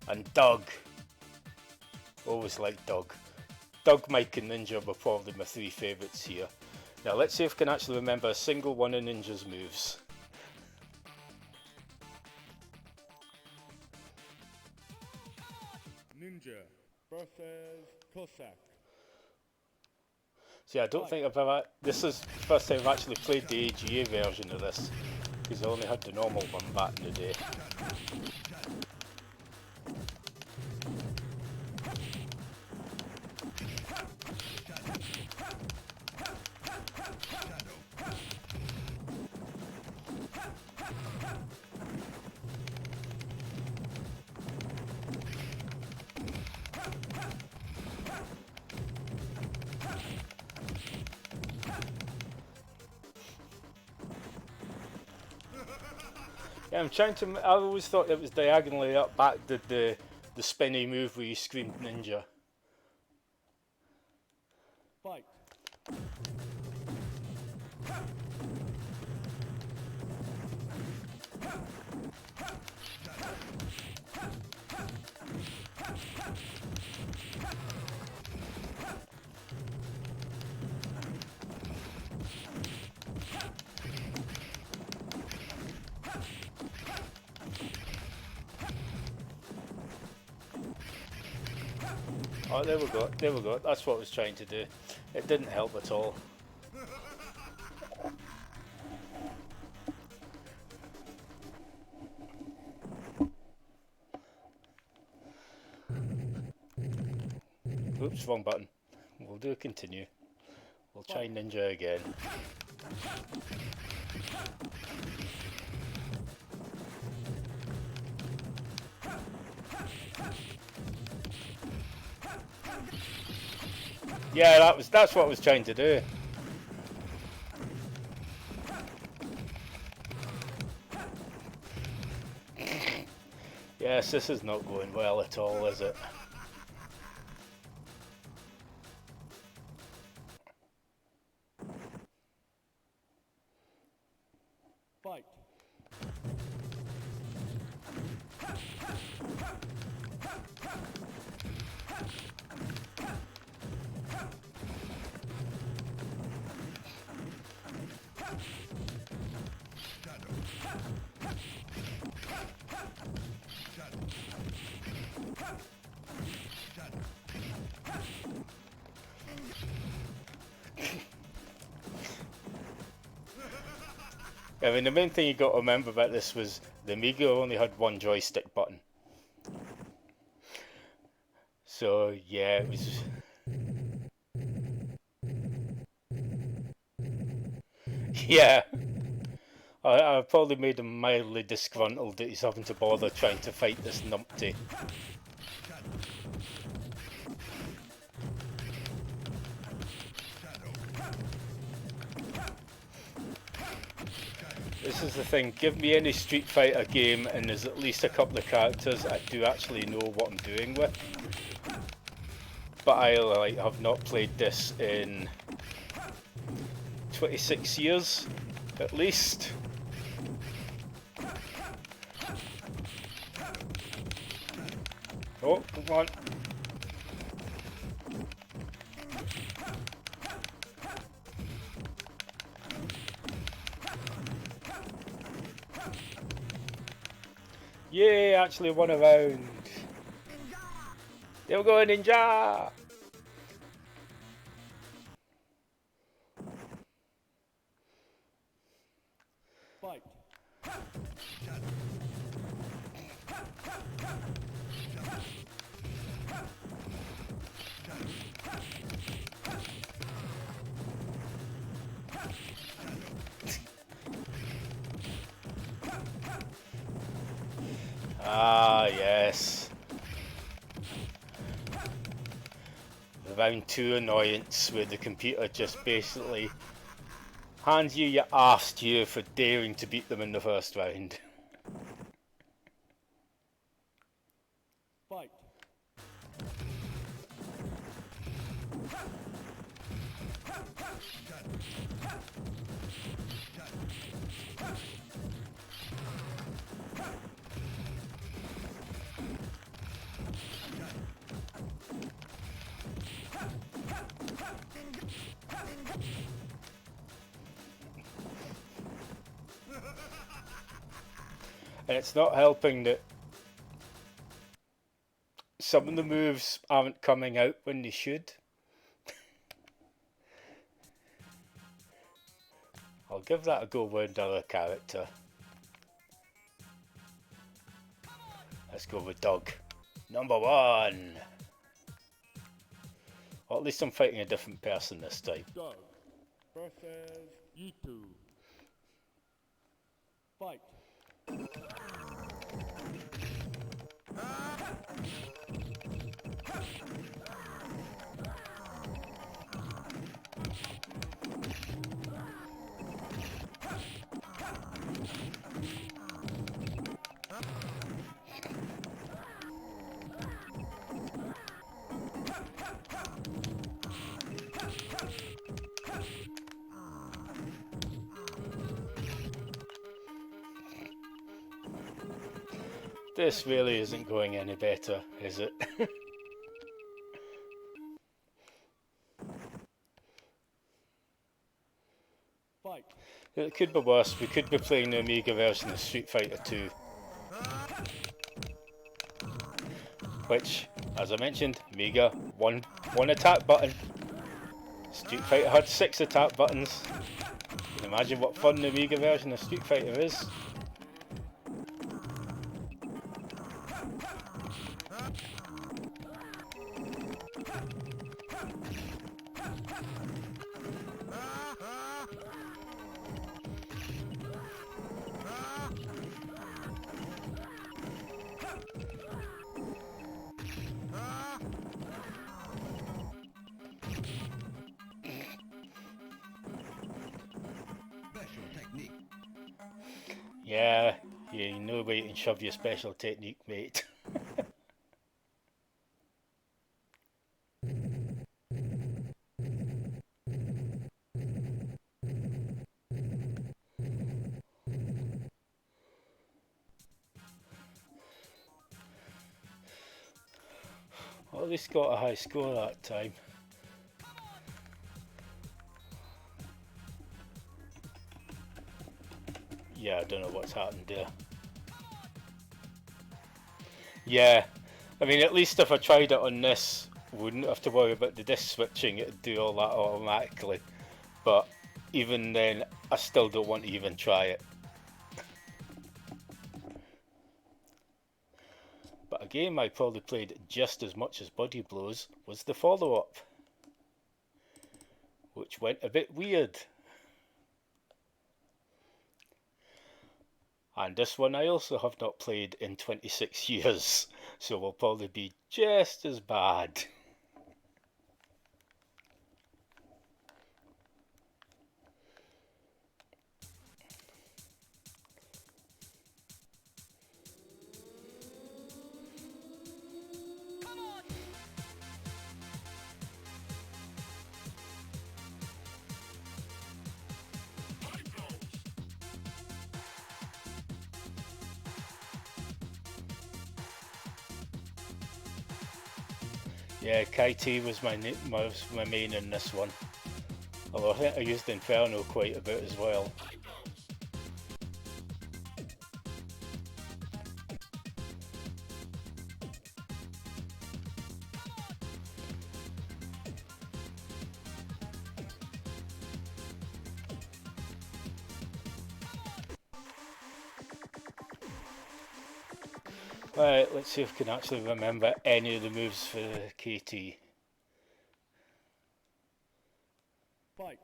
A: and Doug. Always liked Doug. Doug, Mike and Ninja were probably my three favourites here. Now let's see if I can actually remember a single one of Ninja's moves.
D: Ninja versus Cossack.
A: See, I don't think I've ever... This is the first time I've actually played the AGA version of this, because I only had the normal one back in the day. Yeah, I'm trying to... I always thought it was diagonally up back did the spinny move where you screamed ninja.
D: Fight.
A: Oh, there we go, there we go. That's what I was trying to do. It didn't help at all. Oops, wrong button. We'll do continue. We'll try ninja again. Yeah, that's what I was trying to do. Yes, this is not going well at all, is it?
D: Fight.
A: I mean, the main thing you got to remember about this was the Amiga only had one joystick button. So yeah, it was. Yeah, I probably made him mildly disgruntled that he's having to bother trying to fight this numpty. This is the thing, give me any Street Fighter game and there's at least a couple of characters I do actually know what I'm doing with. But I have not played this in 26 years, at least. Oh, come on. Yay, actually won a round. There we go, Ninja!
D: Fight.
A: Ah, yes. The round 2 annoyance where the computer just basically hands you your arse to you for daring to beat them in the first round.
D: Fight.
A: And it's not helping that some of the moves aren't coming out when they should. I'll give that a go with another character. Let's go with Doug. Number 1! Or at least I'm fighting a different person this time.
D: Doug versus Yitu. Fight.
A: This really isn't going any better, is it?
D: Fight.
A: It could be worse. We could be playing the Amiga version of Street Fighter 2. Which, as I mentioned, Amiga, one attack button. Street Fighter had 6 attack buttons. You can imagine what fun the Amiga version of Street Fighter is. Yeah, you know where you can shove your special technique, mate. Well, at least got a high score that time. Yeah, I don't know what's happened there. Yeah, I mean, at least if I tried it on this, wouldn't have to worry about the disc switching, it'd do all that automatically. But even then, I still don't want to even try it. But a game I probably played just as much as Body Blows was the follow-up, which went a bit weird. And this one I also have not played in 26 years, so will probably be just as bad. Yeah, Kaiti was my main in this one. Although I think I used Inferno quite a bit as well. Right, let's see if we can actually remember any of the moves for KT.
D: Fight.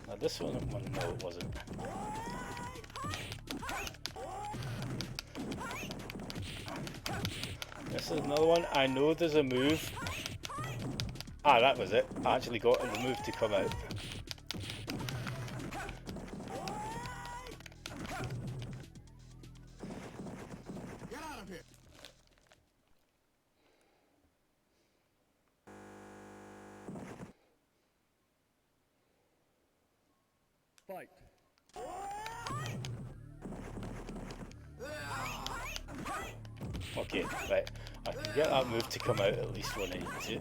A: Now this one, no it wasn't. This is another one. I know there's a move. Ah, that was it. I actually got the move to come out.
E: Get out of here!
D: Fight.
A: Okay, right. I can get that move to come out at least when I need to.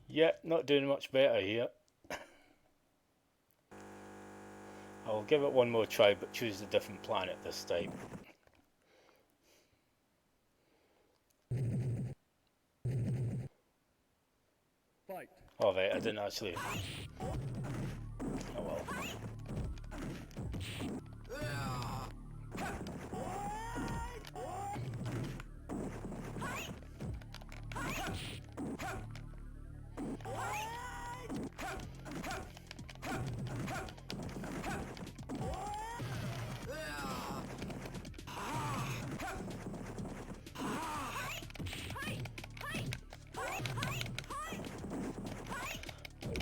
A: Yeah, not doing much better here. I'll give it one more try, but choose a different planet this time.
D: Fight.
A: Alright, I didn't actually... Oh well.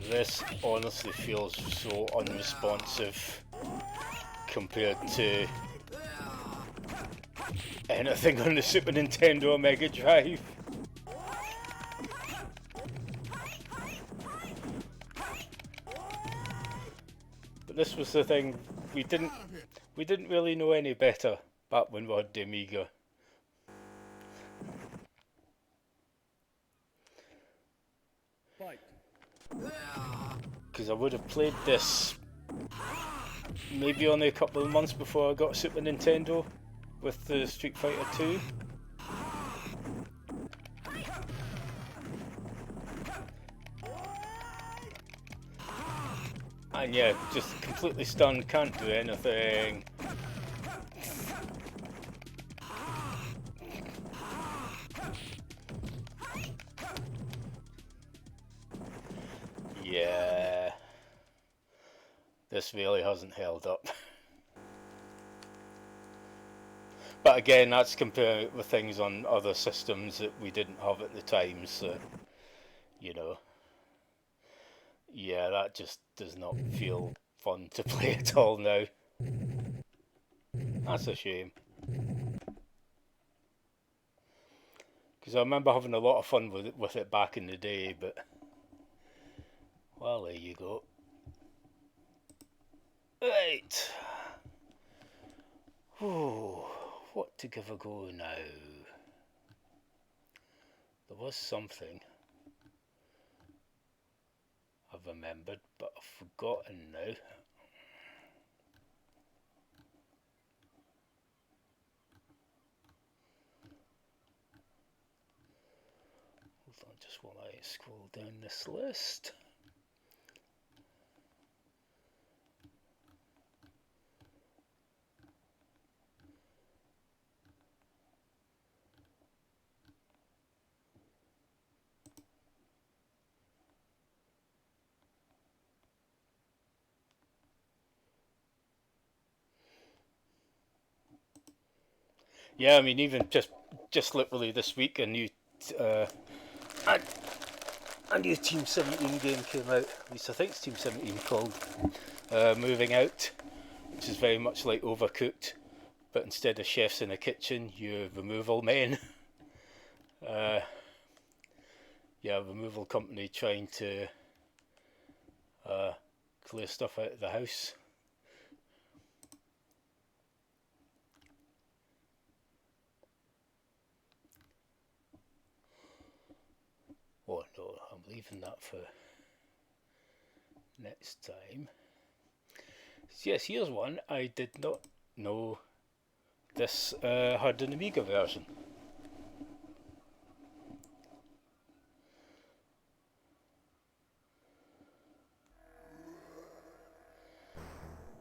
A: This honestly feels so unresponsive compared to anything on the Super Nintendo or Mega Drive. But this was the thing, we didn't really know any better back when we had the Amiga.
D: Fight.
A: Because I would have played this maybe only a couple of months before I got Super Nintendo with the Street Fighter 2. And yeah, just completely stunned, can't do anything. Yeah, this really hasn't held up. But again, that's comparing it with things on other systems that we didn't have at the time, so, you know, yeah, that just does not feel fun to play at all now. That's a shame. Because I remember having a lot of fun with it back in the day, but, well, there you go. Right. Oh, what to give a go now? There was something I've remembered, but I've forgotten now. Hold on, just while I scroll down this list. Yeah, I mean, even just literally this week, a new Team 17 game came out. At least I think it's Team 17 called Moving Out, which is very much like Overcooked, but instead of chefs in a kitchen, you're removal men. Yeah, removal company trying to clear stuff out of the house. Oh no, I'm leaving that for next time. So yes, here's one I did not know this had an Amiga version.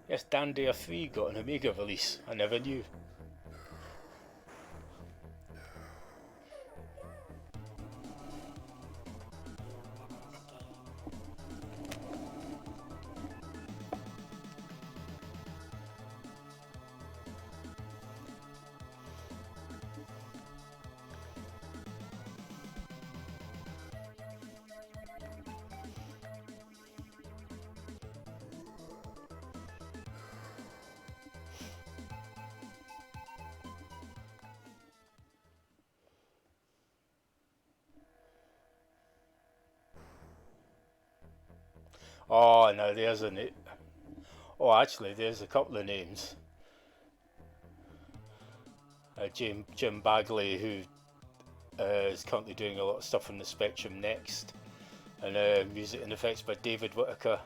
A: Yes, Dan Dare 3 got an Amiga release. I never knew. Oh, no, there's a name. Oh, actually, there's a couple of names. Jim Bagley, who is currently doing a lot of stuff on the Spectrum Next, and music and effects by David Whittaker,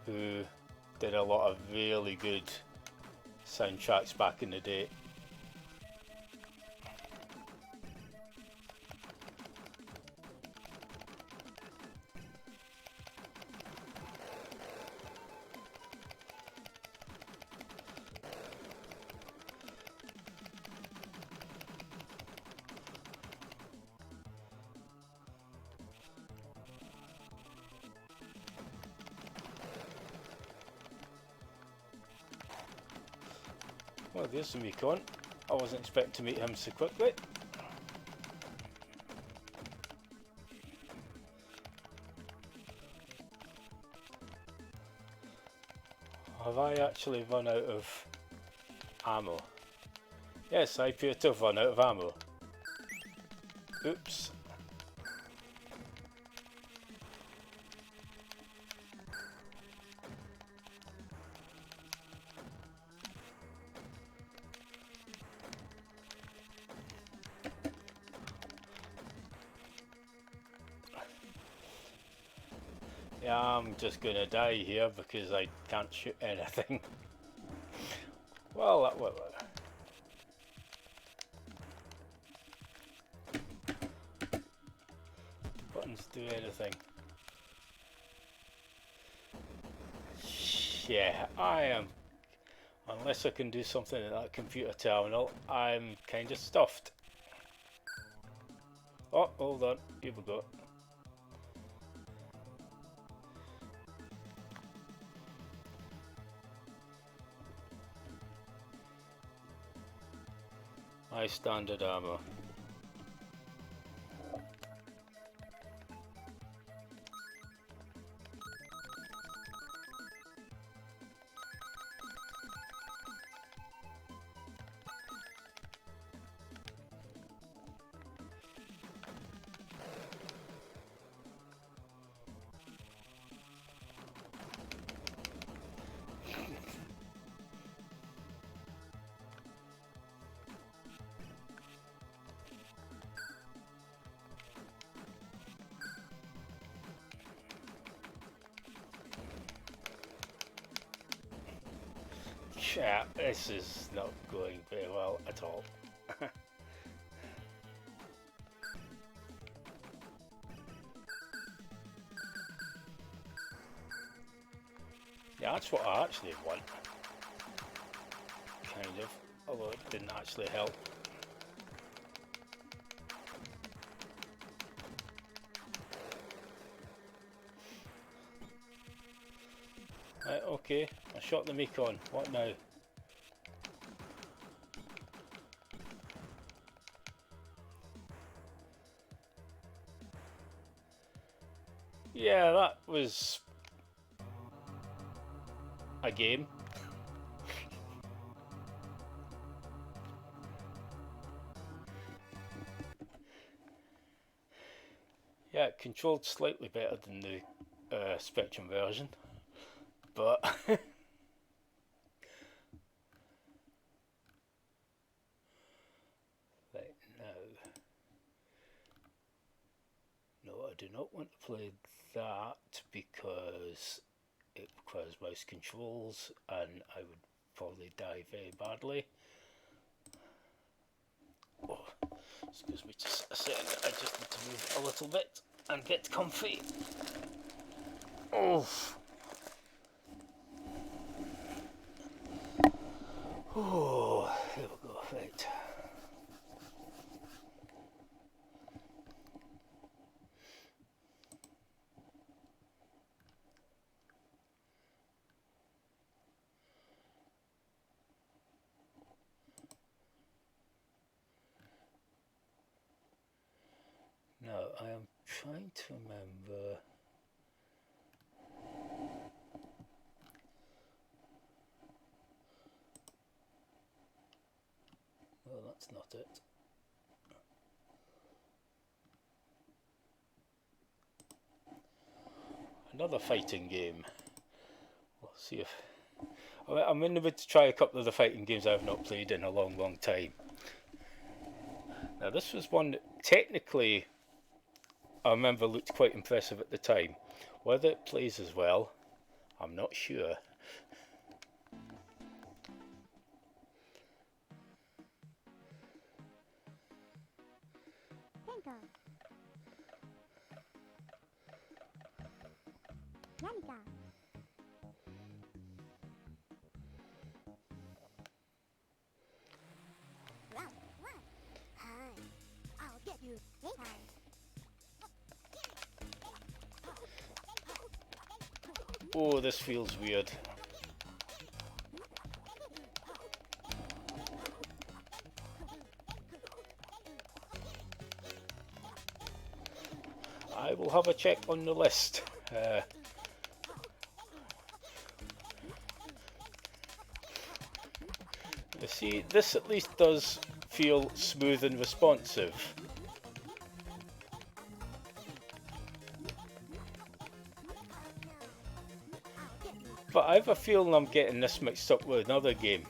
A: who did a lot of really good soundtracks back in the day. Well, there's some Econ. I wasn't expecting to meet him so quickly. Have I actually run out of ammo? Yes, I appear to have run out of ammo. Oops. Yeah, I'm just gonna die here because I can't shoot anything. Well, buttons do anything. Yeah, I am. Unless I can do something at that computer terminal, I'm kind of stuffed. Oh, hold on. Here we go. High standard armor. Chat, this is not going very well at all. Yeah, that's what I actually want. Kind of, although it didn't actually help. Right, okay, I shot the Mekon. What now? Yeah, that was a game. Yeah, it controlled slightly better than the Spectrum version, but right now, no, I do not want to play that because it requires mouse controls and I would probably die very badly. Oh, excuse me just a second, I just need to move a little bit and get comfy. Oh, oh, there we go, right. Now, I am trying to remember. Well, that's not it. Another fighting game. We'll see if. I'm in the mood to try a couple of the fighting games I've not played in a long, long time. Now, this was one that technically I remember looked quite impressive at the time. Whether it plays as well, I'm not sure.
F: Pinko. Nanika. Run, run. Hi. I'll get you. Hi.
A: Oh, this feels weird. I will have a check on the list. You see, this at least does feel smooth and responsive. But I have a feeling I'm getting this mixed up with another game.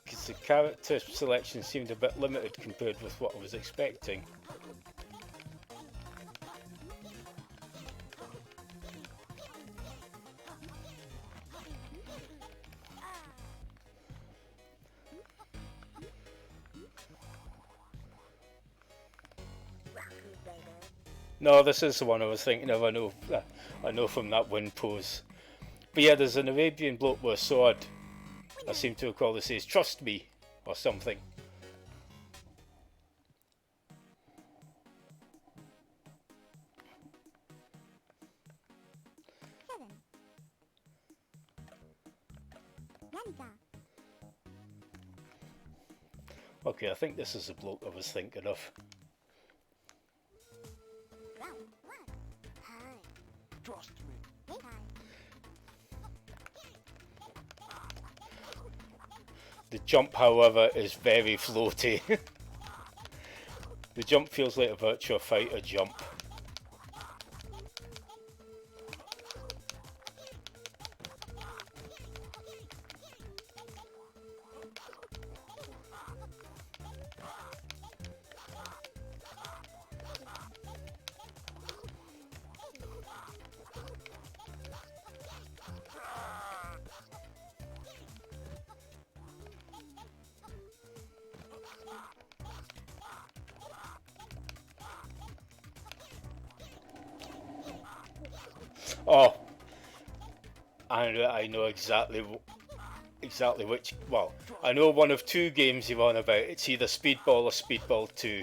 A: Because the character selection seemed a bit limited compared with what I was expecting. No, this is the one I was thinking of. I know from that wind pose. But yeah, there's an Arabian bloke with a sword. I seem to recall he says, "Trust me," or something.
F: Danica.
A: Okay, I think this is the bloke I was thinking of.
F: Round one. Hi.
E: Trust me.
F: Hey, hi.
A: The jump, however, is very floaty. The jump feels like a Virtua Fighter jump. Oh, I know exactly which. Well, I know one of two games you're on about. It's either Speedball or Speedball 2.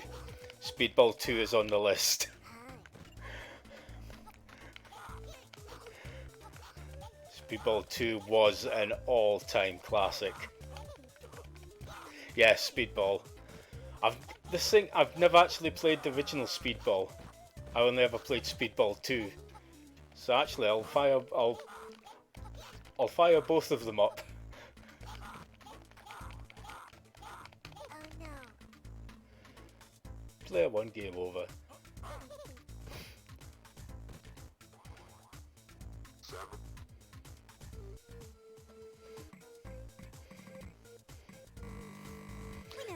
A: Speedball 2 is on the list. Speedball 2 was an all-time classic. Yes, Speedball. I've never actually played the original Speedball. I only ever played Speedball 2. So actually, I'll fire both of them up.
F: Oh no.
A: Player 1 game over.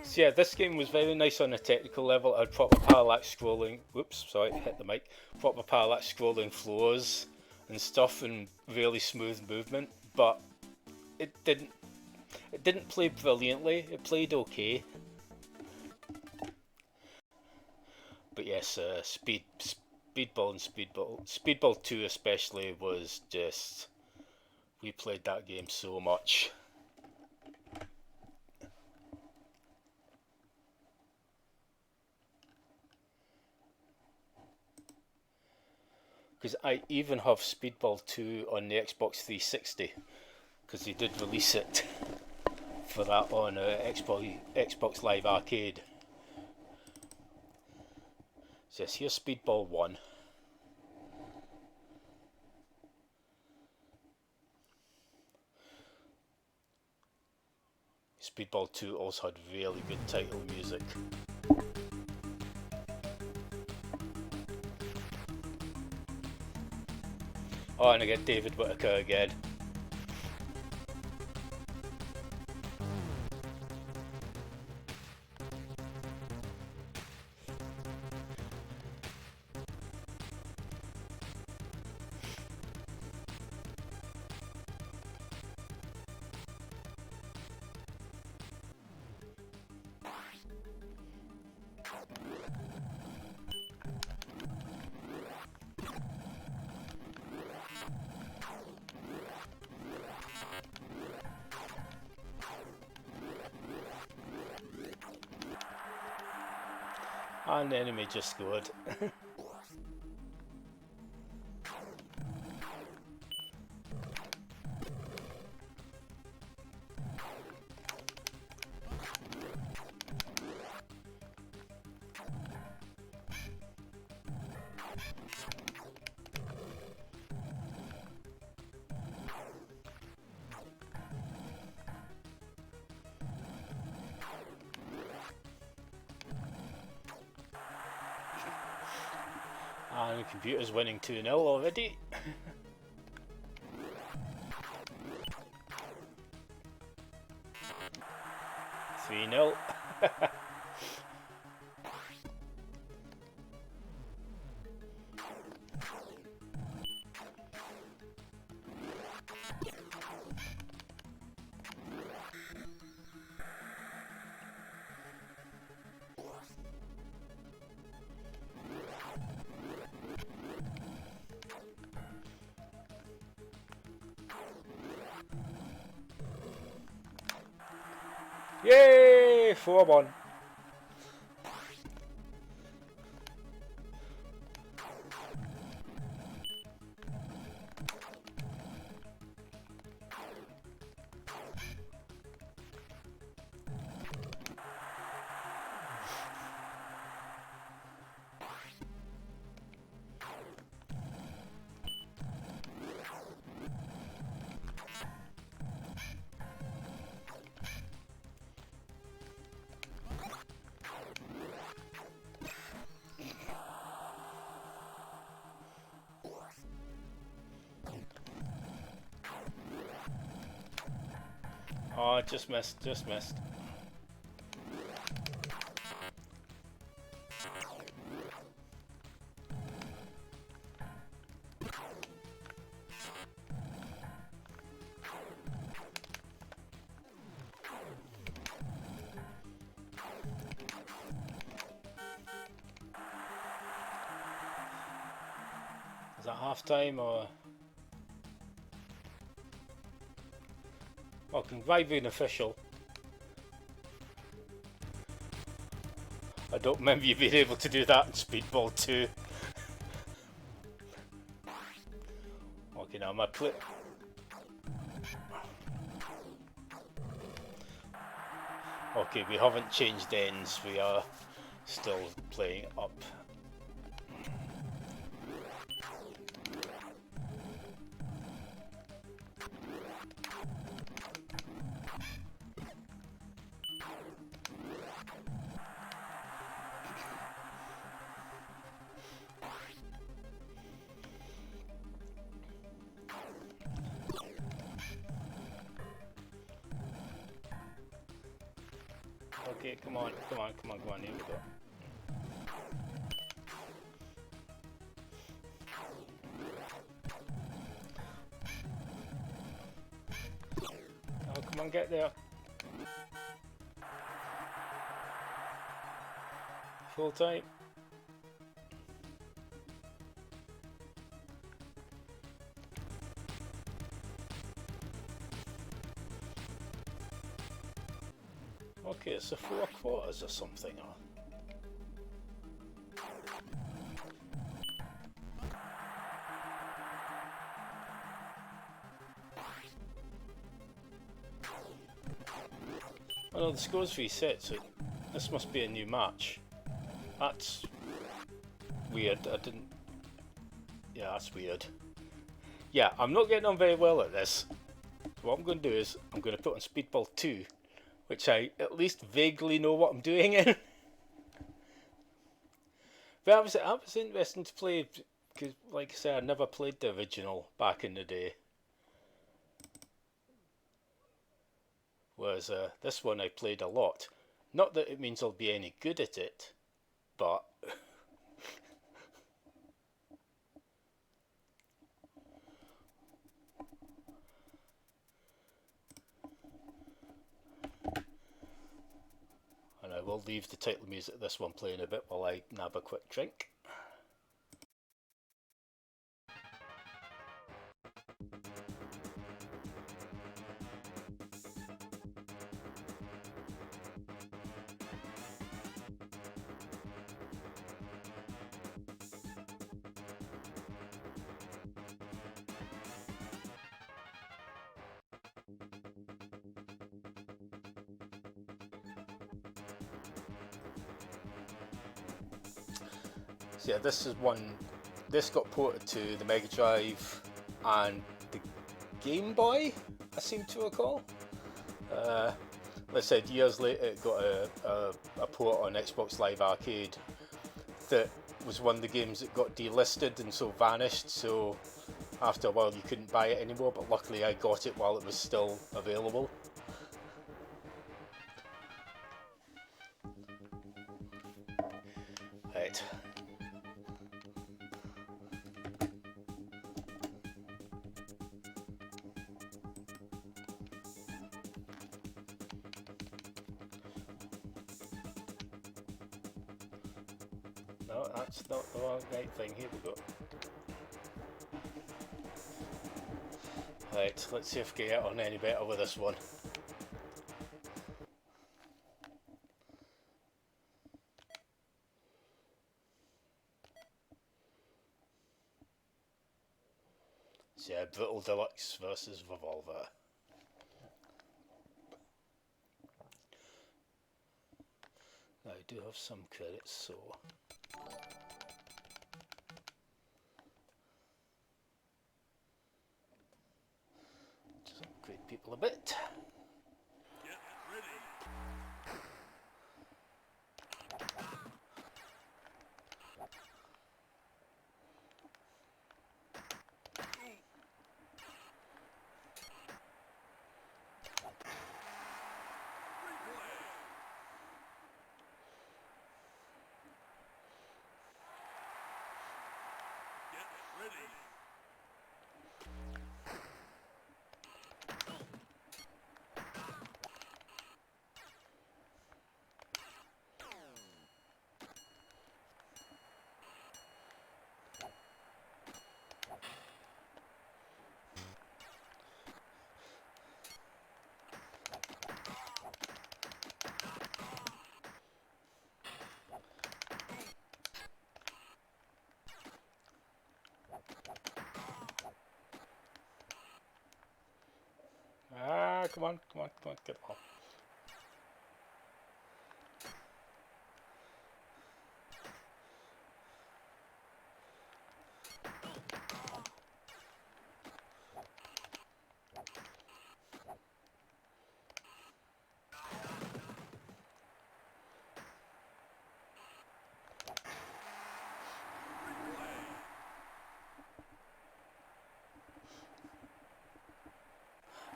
A: So yeah, this game was very nice on a technical level. It had proper parallax scrolling. Whoops, sorry, hit the mic. Proper parallax scrolling floors and stuff, and really smooth movement. But it didn't play brilliantly. It played okay. But yes, Speedball and Speedball 2 especially was just, we played that game so much. Because I even have Speedball 2 on the Xbox 360, because they did release it for that on Xbox Live Arcade. So yes, here's Speedball 1. Speedball 2 also had really good title music. Oh, and I get David Whittaker again. And the enemy just scored. And the computer's winning 2-0 already. 3-0. Yay! 4-1. Oh, just missed, just missed. Is that half time or? Oh, conviving official. I don't remember you being able to do that in Speedball 2. Okay, now my play. Okay, we haven't changed ends. We are still playing up. Okay, come on, come on, come on, come on, here we go. Oh, come on, get there. Full time. Okay, it's a 4 quarters or something. Oh no, the score's reset, so this must be a new match. That's weird. I didn't. Yeah, that's weird. Yeah, I'm not getting on very well at this. So what I'm going to do is I'm going to put on Speedball 2, which I at least vaguely know what I'm doing in. But that was interesting to play because, like I said, I never played the original back in the day. Whereas this one I played a lot. Not that it means I'll be any good at it, but and I will leave the title music of this one playing a bit while I nab a quick drink. So yeah, this is one. This got ported to the Mega Drive and the Game Boy, I seem to recall. Like I said, years later it got a port on Xbox Live Arcade that was one of the games that got delisted and so vanished, so after a while you couldn't buy it anymore, but luckily I got it while it was still available. Right. No, that's not the right thing. Here we go. Right, let's see if we can get on any better with this one. So yeah, Brutal Deluxe versus Revolver. Now I do have some credits, so just upgrade people a bit.
D: Get ready. ready.
A: Ah, come on, come on, come on, get off.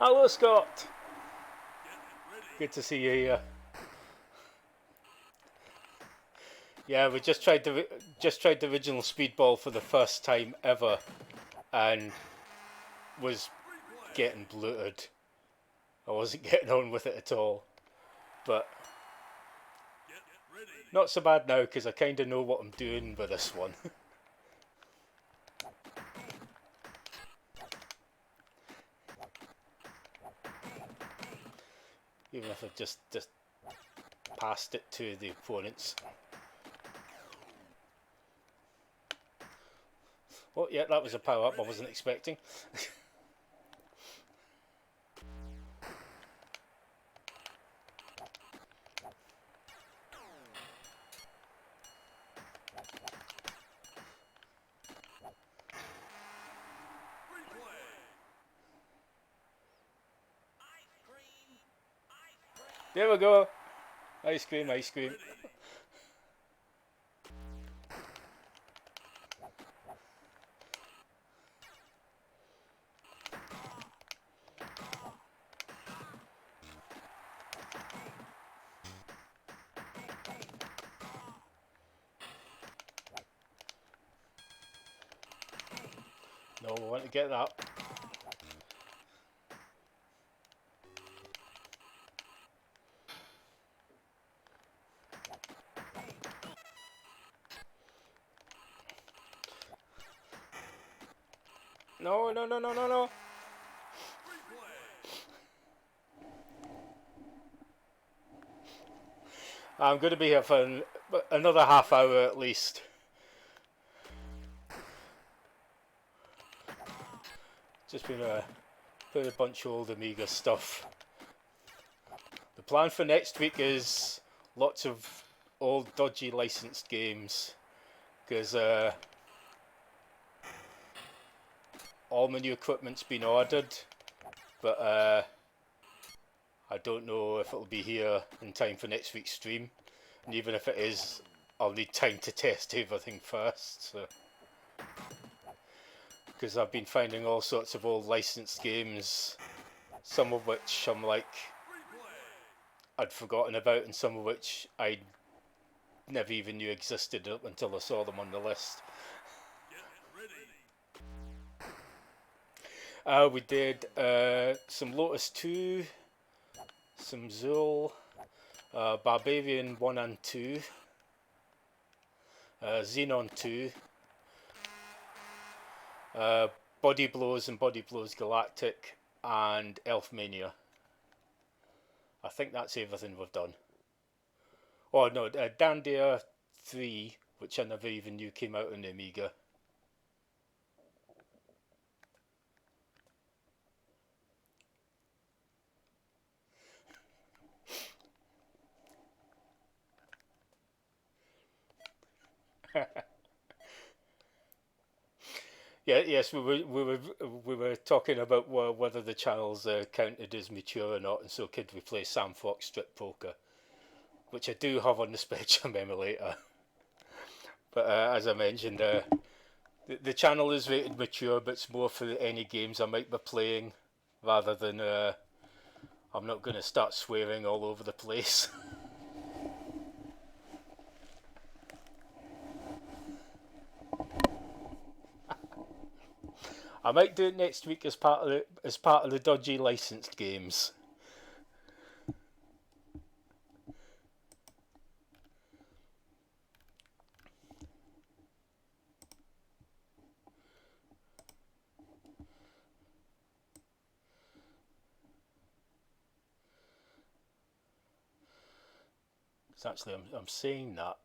A: Hello, Scott. Good to see you here. Yeah, we just tried the original Speedball for the first time ever, and was getting bloated. I wasn't getting on with it at all, but not so bad now because I kind of know what I'm doing with this one. Even if I've just passed it to the opponents. Oh yeah, that was a power up I wasn't expecting. There we go. Ice cream, ice cream. No, we want to get that. No, no, no, no, no, no. I'm going to be here for another half hour at least. Just been playing a bunch of old Amiga stuff. The plan for next week is lots of old dodgy licensed games, because all my new equipment's been ordered, but I don't know if it'll be here in time for next week's stream, and even if it is, I'll need time to test everything first. So, because I've been finding all sorts of old licensed games, some of which I'm like I'd forgotten about, and some of which I never even knew existed up until I saw them on the list. We did some Lotus 2, some Zool, Barbarian 1 and 2, Xenon 2, Body Blows and Body Blows Galactic, and Elfmania. I think that's everything we've done. Oh no, Dandia 3, which I never even knew came out on the Amiga. Yeah, yes, we were talking about whether the channels counted as mature or not, and so could we play Sam Fox Strip Poker, which I do have on the Spectrum emulator. But as I mentioned, the channel is rated mature, but it's more for any games I might be playing, rather than I'm not going to start swearing all over the place. I might do it next week as part of the dodgy licensed games. It's actually I'm saying that.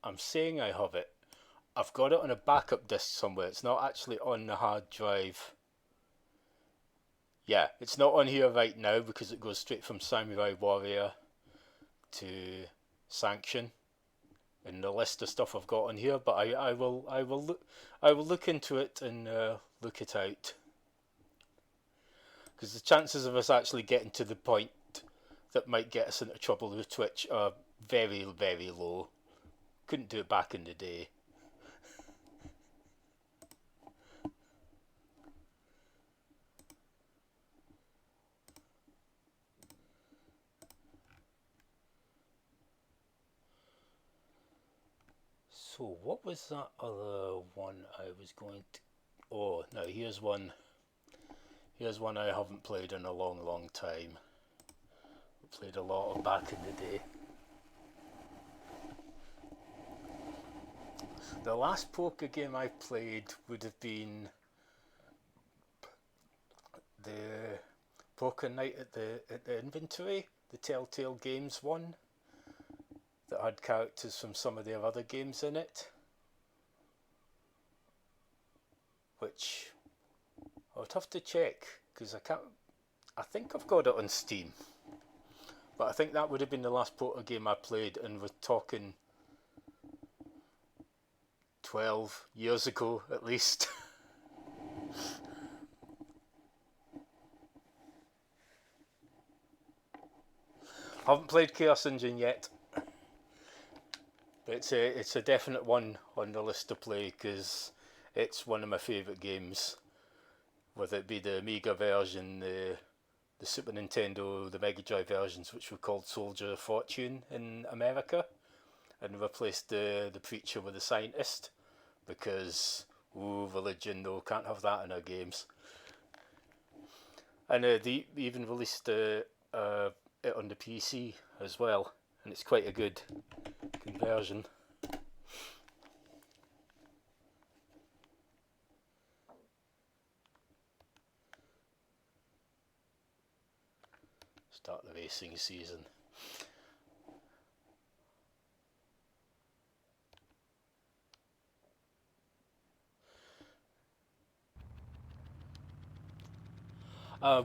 A: I'm saying I have it. I've got it on a backup disk somewhere. It's not actually on the hard drive. Yeah, it's not on here right now because it goes straight from Samurai Warrior to Sanction in the list of stuff I've got on here. But I will look into it and look it out, because the chances of us actually getting to the point that might get us into trouble with Twitch are very, very low. Couldn't do it back in the day. So what was that other one I was going to... Oh, now here's one. Here's one I haven't played in a long, long time. I played a lot of back in the day. The last poker game I played would have been the Poker Night at the Inventory, the Telltale Games one, that had characters from some of their other games in it, which I would have to check because I think I've got it on Steam, but I think that would have been the last poker game I played, and we're talking 12 years ago at least. Haven't played Chaos Engine yet, but it's a definite one on the list to play because it's one of my favourite games, whether it be the Amiga version, the Super Nintendo, the Mega Drive versions, which were called Soldier of Fortune in America, and replaced the Preacher with the Scientist, because religion, no, can't have that in our games. And they even released it on the PC as well, and it's quite a good conversion. Start the racing season.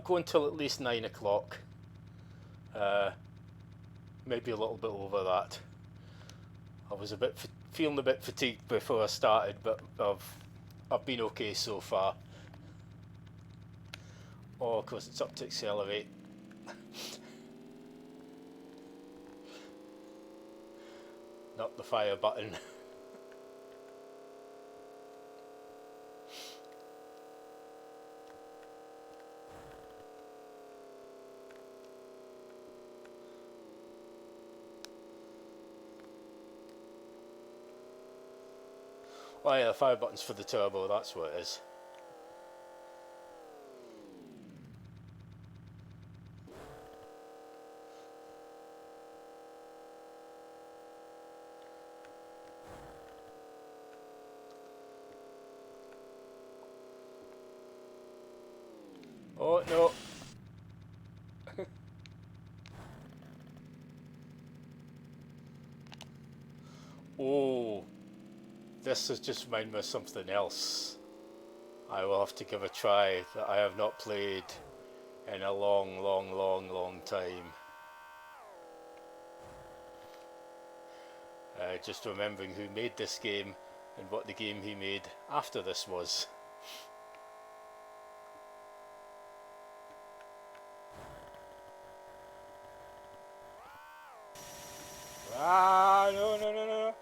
A: Go until at least 9 o'clock. Maybe a little bit over that. I was feeling a bit fatigued before I started, but I've been okay so far. Oh, of course, it's up to accelerate. Not the fire button. Oh yeah, the fire button's for the turbo, that's what it is. Oh no. Oh, this has just reminded me of something else I will have to give a try that I have not played in a long, long, long, long time. Just remembering who made this game and what the game he made after this was. Ah, no, no, no, no.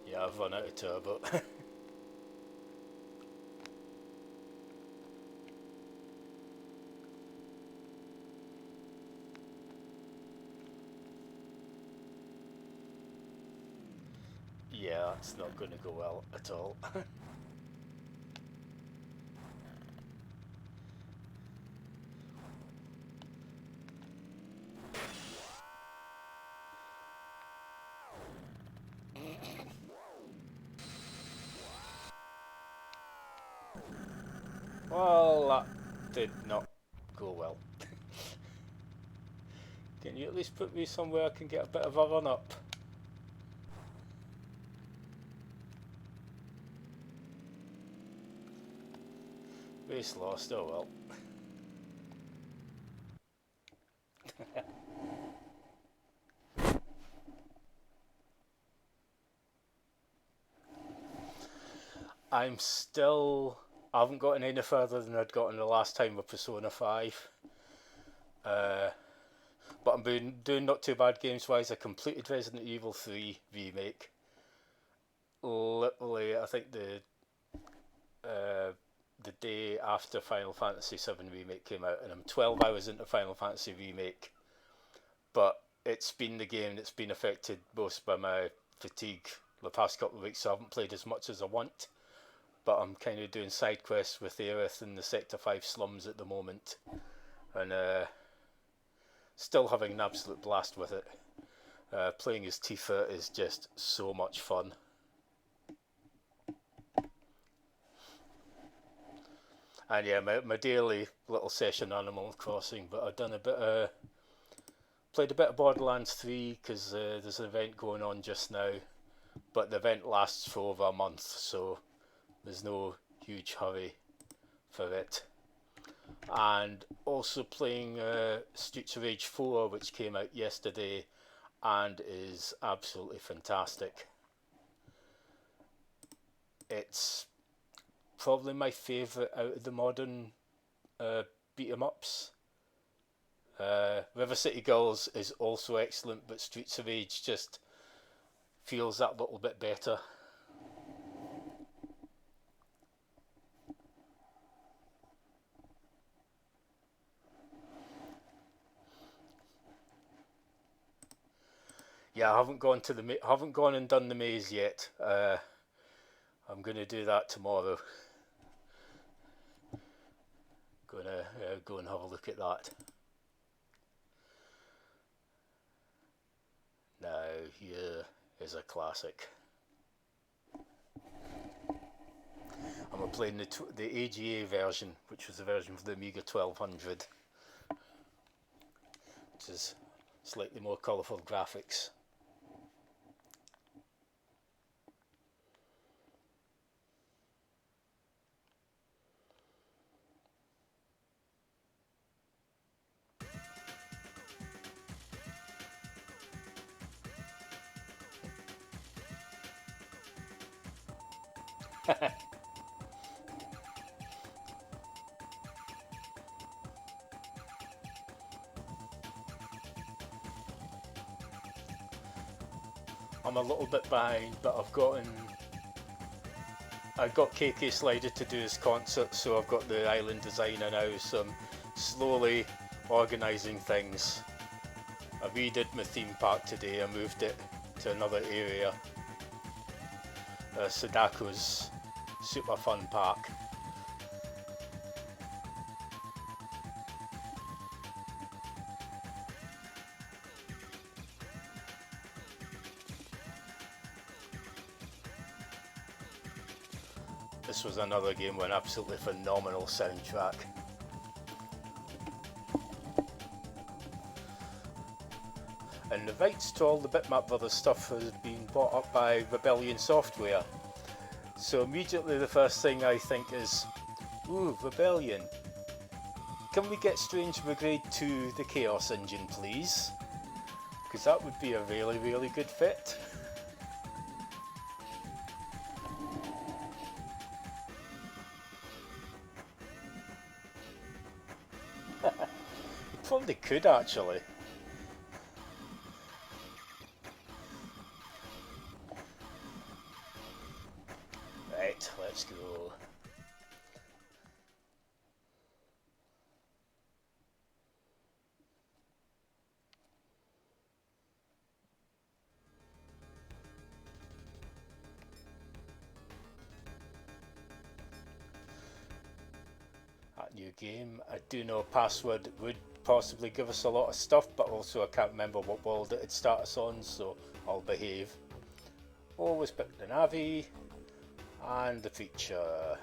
A: Yeah, I've run out of turbo. That's not going to go well at all. Well, that did not go well. Can you at least put me somewhere I can get a bit of a run up? Race lost, oh well. I haven't gotten any further than I'd gotten the last time with Persona 5. But I'm doing not too bad games wise. I completed Resident Evil 3 Remake. Literally, I think the day after Final Fantasy 7 Remake came out, and I'm 12 hours into Final Fantasy Remake. But it's been the game that's been affected most by my fatigue the past couple of weeks, so I haven't played as much as I want. But I'm kind of doing side quests with Aerith in the Sector 5 slums at the moment, and still having an absolute blast with it. Playing as Tifa is just so much fun. And yeah, my daily little session Animal Crossing, but I've done played a bit of Borderlands 3 because there's an event going on just now, but the event lasts for over a month, so there's no huge hurry for it. And also playing Streets of Rage 4, which came out yesterday and is absolutely fantastic. It's probably my favourite out of the modern beat 'em ups. River City Girls is also excellent, but Streets of Rage just feels that little bit better. Yeah, I haven't gone and done the maze yet. I'm gonna do that tomorrow. Gonna go and have a look at that. Now here is a classic. I'm playing the AGA version, which was the version for the Amiga 1200, which is slightly more colourful graphics. I'm a little bit behind, but I got KK Slider to do his concert, so I've got the island designer now, so I'm slowly organising things. I redid my theme park today, I moved it to another area. Sadako's super fun park. This was another game with an absolutely phenomenal soundtrack. And the rights to all the Bitmap Brothers stuff has been bought up by Rebellion Software. So immediately the first thing I think is, ooh, Rebellion. Can we get Strange Brigade to the Chaos Engine, please? Because that would be a really, really good fit. Probably could actually. Right, let's go. new game. I do know Password would possibly give us a lot of stuff, but also I can't remember what world it'd start us on, so I'll behave. Always pick the Navi and the feature.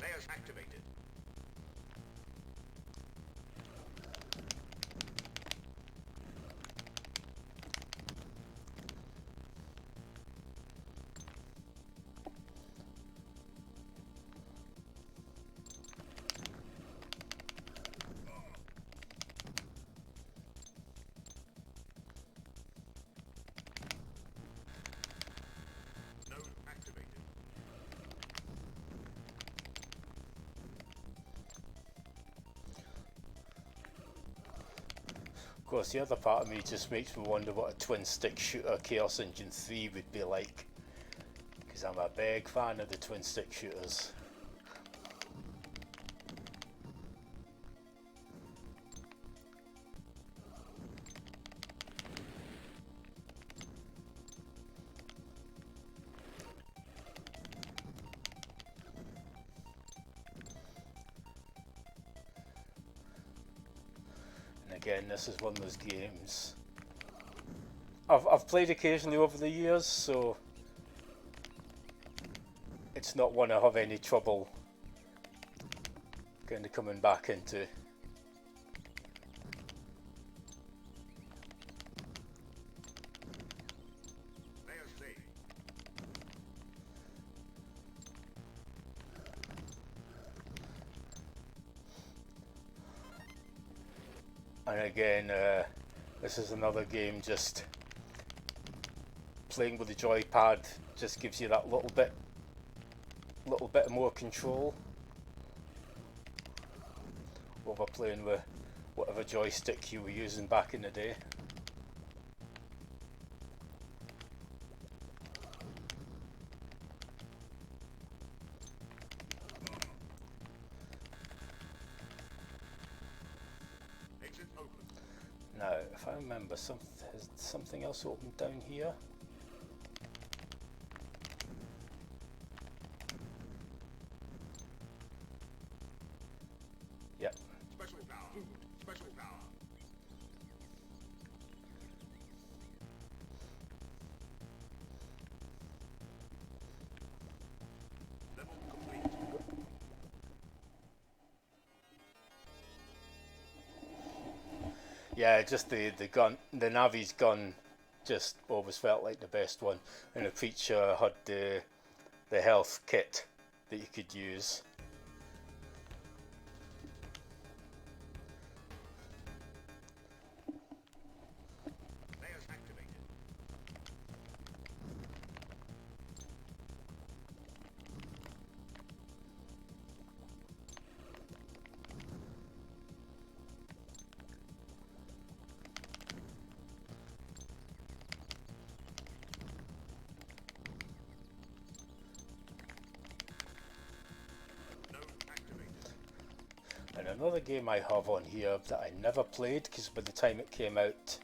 E: Layers activated. Node activated.
A: Of course, the other part of me just makes me wonder what a twin stick shooter Chaos Engine 3 would be like, because I'm a big fan of the twin stick shooters. Again, this is one of those games I've played occasionally over the years, so it's not one I have any trouble kind of coming back into.
E: Layers saved.
A: And again, this is another game just playing with the joypad just gives you that little bit more control over playing with whatever joystick you were using back in the day.
E: Exit open.
A: Now, if I remember, has something else opened down here? Yep.
E: Special power. Food. Special power. Level complete.
A: Yeah, just the gun, the Navi's gun, just always felt like the best one, and the feature had the health kit that you could use.
E: Layers activated. Node activated.
A: And another game I have on here that I never played because by the time it came out,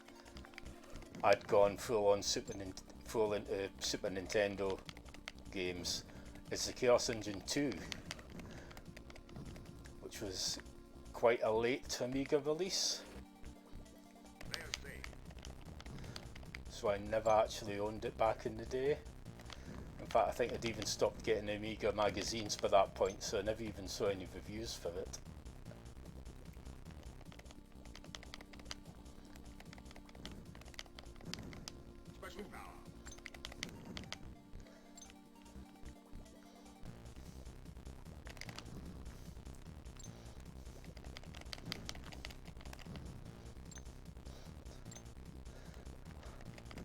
A: I'd gone full into Super Nintendo games, is the Chaos Engine 2, which was quite a late Amiga release,
E: Layers saved.
A: so I never actually owned it back in the day. In fact, I think I'd even stopped getting Amiga magazines by that point, so I never even saw any reviews for it.
E: Special power.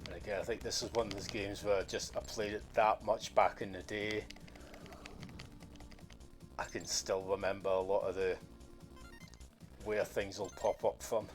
A: And again, I think this is one of those games where I played it that much back in the day. I can still remember a lot of where things will pop up from.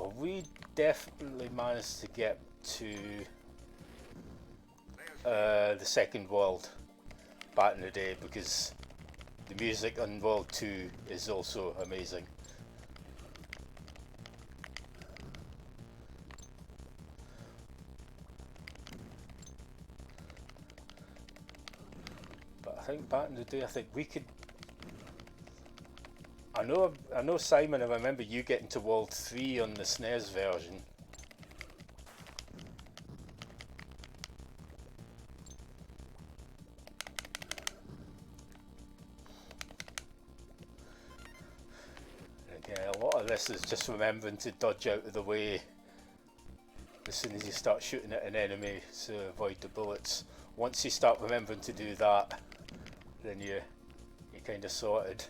A: Well, we definitely managed to get to the second world back in the day, because the music on World 2 is also amazing. But I think back in the day, I think we could. I know, Simon. I remember you getting to World 3 on the SNES version. Again, a lot of this is just remembering to dodge out of the way as soon as you start shooting at an enemy to avoid the bullets. Once you start remembering to do that, then you're kind of sorted.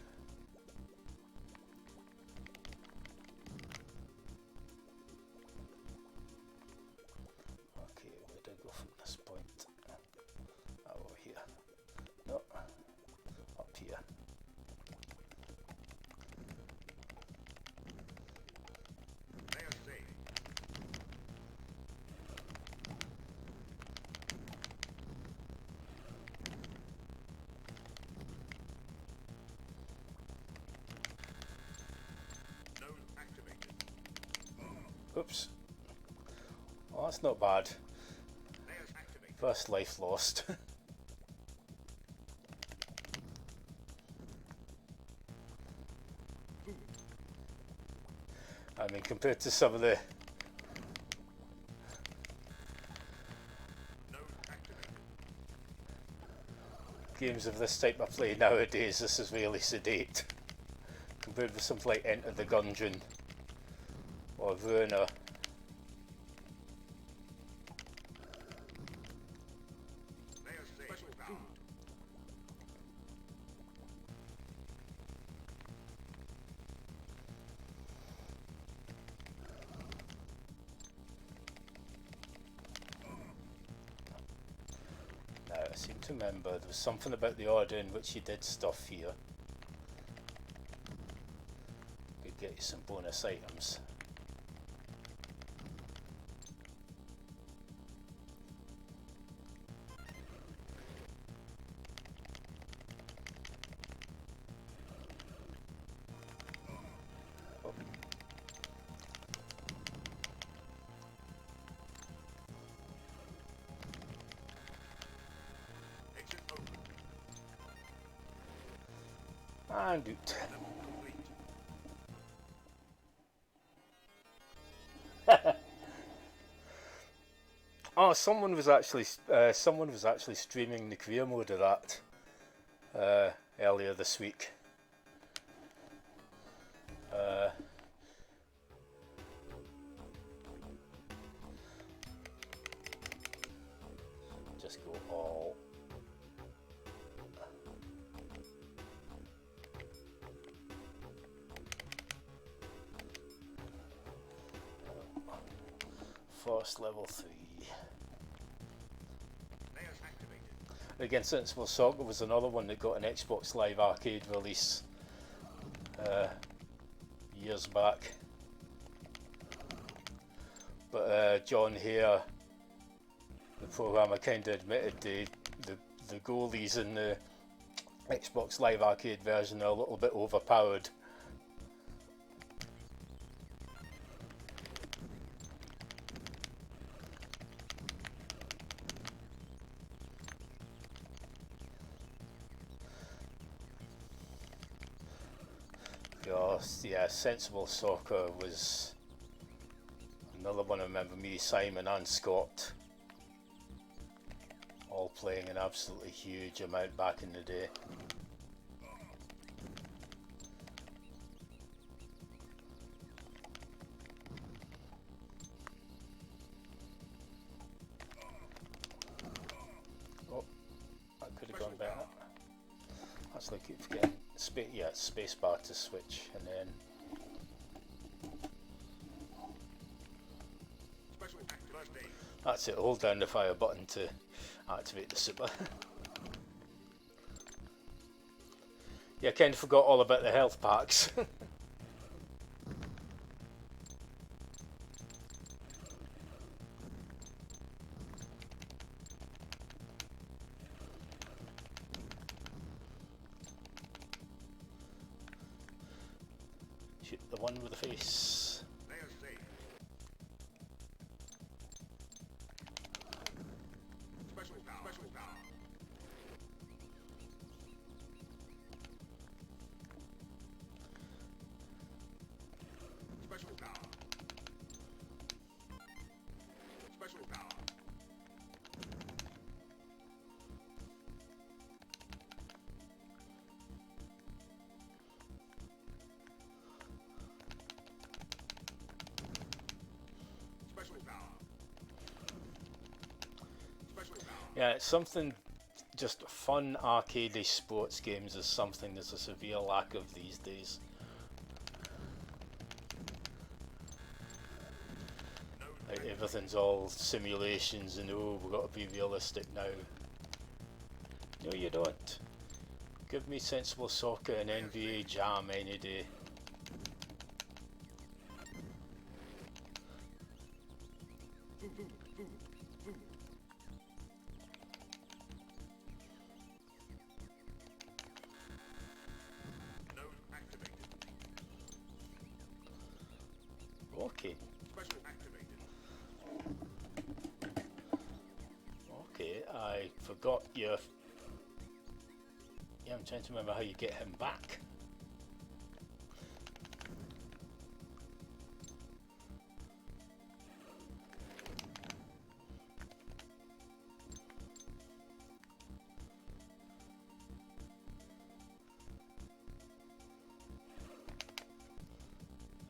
A: Okay, where do I go from this point? Over here. No, up here.
E: They are safe. Node activated.
A: Oops. Well, that's not bad.
E: Layers activated.
A: First life lost. I mean, compared to some of the
E: Node activated.
A: games of this type I play nowadays, this is really sedate. Compared with something like Enter the Gungeon or Ruiner.
E: They are safe. Special power.
A: Now, I seem to remember there was something about the order in which you did stuff here. Could get you some bonus items. Oh.
E: Exit open.
A: And out.
E: Level complete.
A: Oh, someone was actually streaming the career mode of that earlier this week. Just go all. Force level 3.
E: Layers activated.
A: Again, Sensible Soccer was another one that got an Xbox Live Arcade release years back. But John here, the programmer, kind of admitted the goalies in the Xbox Live Arcade version are a little bit overpowered. Yeah, Sensible Soccer was another one. I remember me, Simon and Scott all playing an absolutely huge amount back in the day. Oh, that could have gone better. That's like you forget. Space bar to switch, and then
E: Special first aid.
A: that's it. Hold down the fire button to activate the super. Yeah, I kind of forgot all about the health packs. Shoot the one with the face.
E: They are safe. Special power. Special power. Special power. Special power. Special power. Special power.
A: Yeah, it's something, just fun arcadey sports games is something there's a severe lack of these days. Like everything's all simulations and oh, we've got to be realistic now. No you don't. Give me sensible soccer and NBA Jam any day.
E: Node activated.
A: Okay,
E: Special activated.
A: okay, I forgot your... Yeah, I'm trying to remember how you get him back.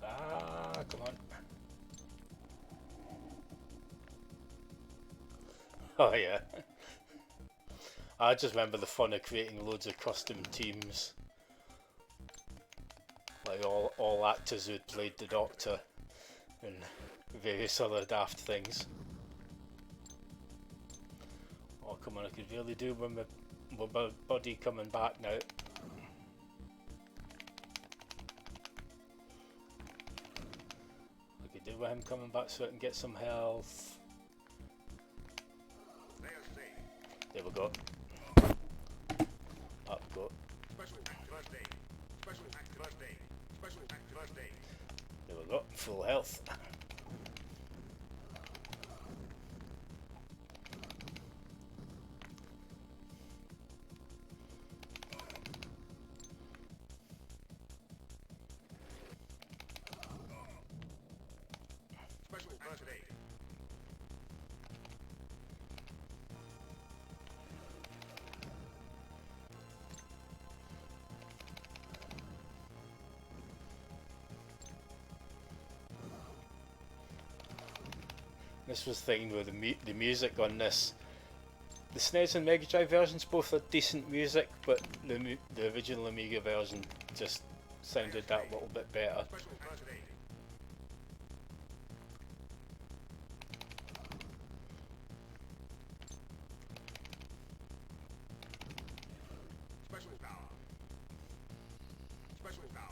A: Ah, come on. Oh yeah. I just remember the fun of creating loads of custom teams. Like all actors who'd played the Doctor and various other daft things. Oh come on, I could really do with my body coming back now. I could do with him coming back so I can get some health.
E: They are safe.
A: There we go. Up we go.
E: Special act first aid. Special act first aid. Special act first aid.
A: There we go. Full health.
E: Special first aid.
A: This was the thing with the music on this. The SNES and Mega Drive versions both had decent music, but the original Amiga version just sounded that little bit better.
E: Special first aid. Special power. Special power.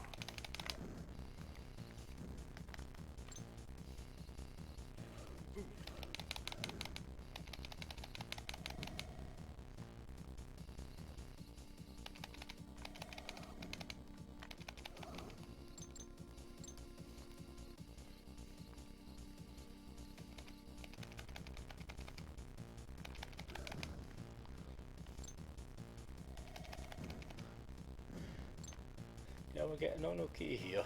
A: Yeah, we're getting on okay here.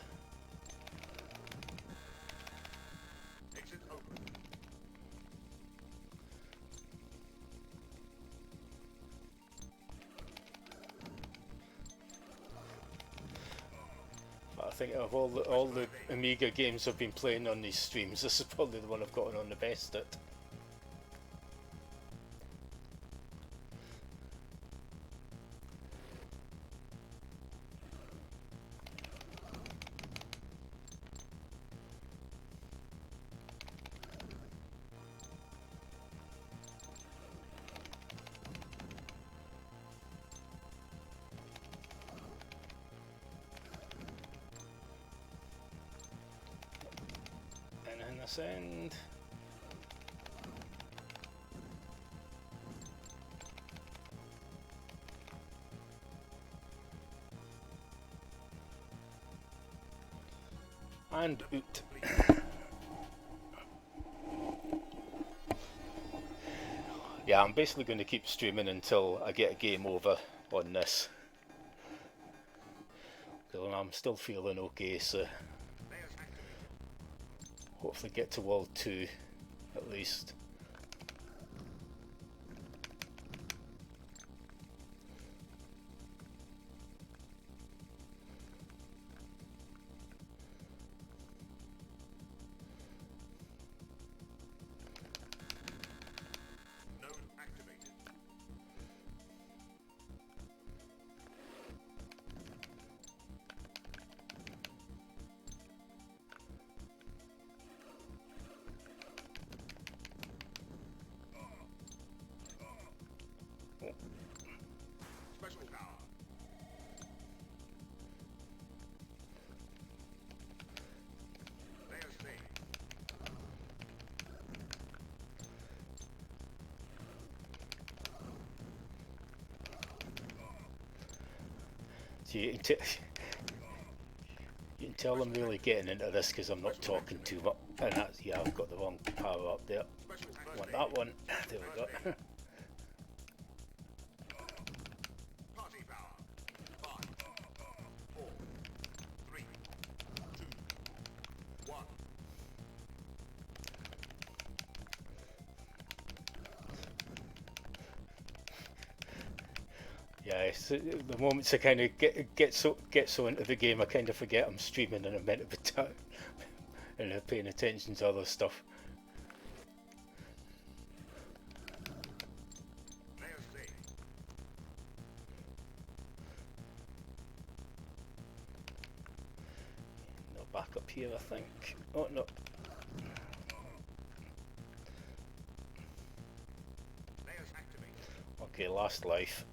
E: Exit open.
A: But I think of all the Amiga games I've been playing on these streams, this is probably the one I've gotten on the best at. And then ascend. And out. Yeah, I'm basically going to keep streaming until I get a game over on this. So I'm still feeling okay, so hopefully get to World 2 at least.
E: Special power. Layer saved.
A: So you can tell I'm really getting into this because I'm not talking too much. And that's, yeah, I've got the wrong power up there.
E: Special
A: Want that one. There we go.
E: party power. 5, 4, 3, 2, 1.
A: Yeah, it's, the moments I kind of get so into the game, I kind of forget I'm streaming and I'm meant to be and paying attention to other stuff.
E: Layer saved.
A: No, back up here, I think. Oh no.
E: Layers activated.
A: Okay, last life.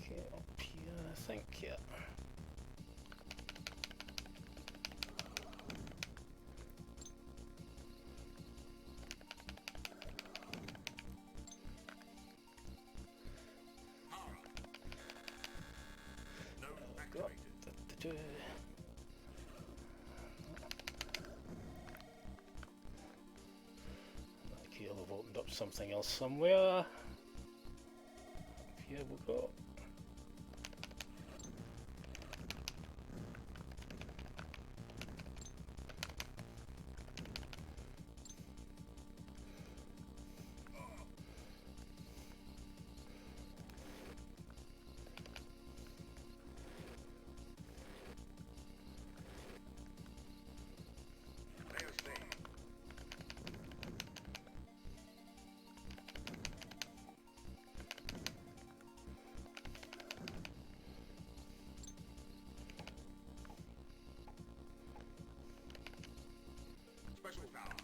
A: Okay, up here, I think, yeah.
E: Power up. Node
A: Got
E: activated.
A: Okay, I've opened up something else somewhere. Here we go.
E: Layer saved. Special power.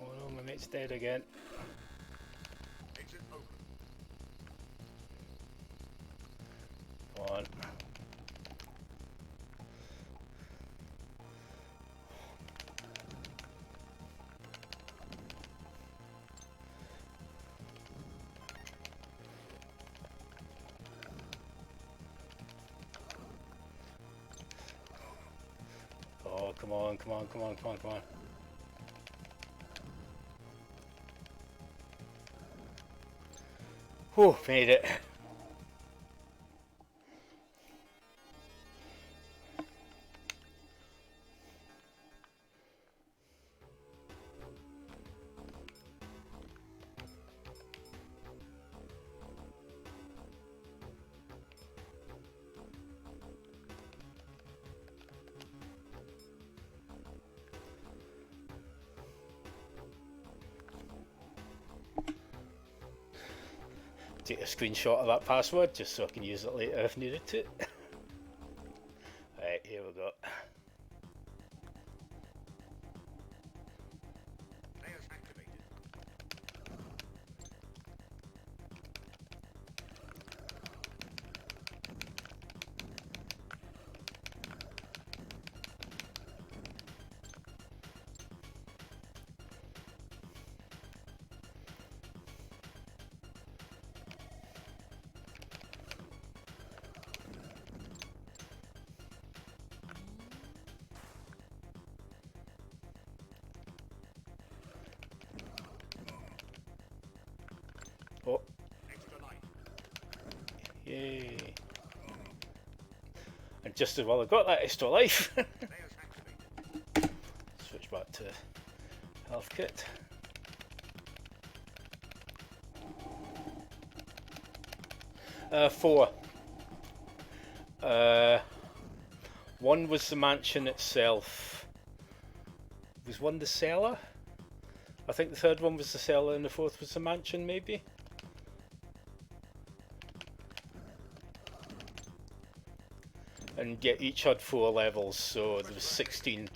A: Oh no, my mate's dead again.
E: Exit open.
A: Come on. Oh, come on, come on, come on, come on, come on. Whew, made it. Take a screenshot of that password just so I can use it later if needed to. Right, here we go.
E: Layers activated.
A: Yay. And just as well I got that extra life.
E: Layers activated.
A: Switch back to health kit. Four. One was the mansion itself. Was one the cellar? I think the third one was the cellar and the fourth was the mansion, maybe? And yeah, each had 4 levels, so there was 16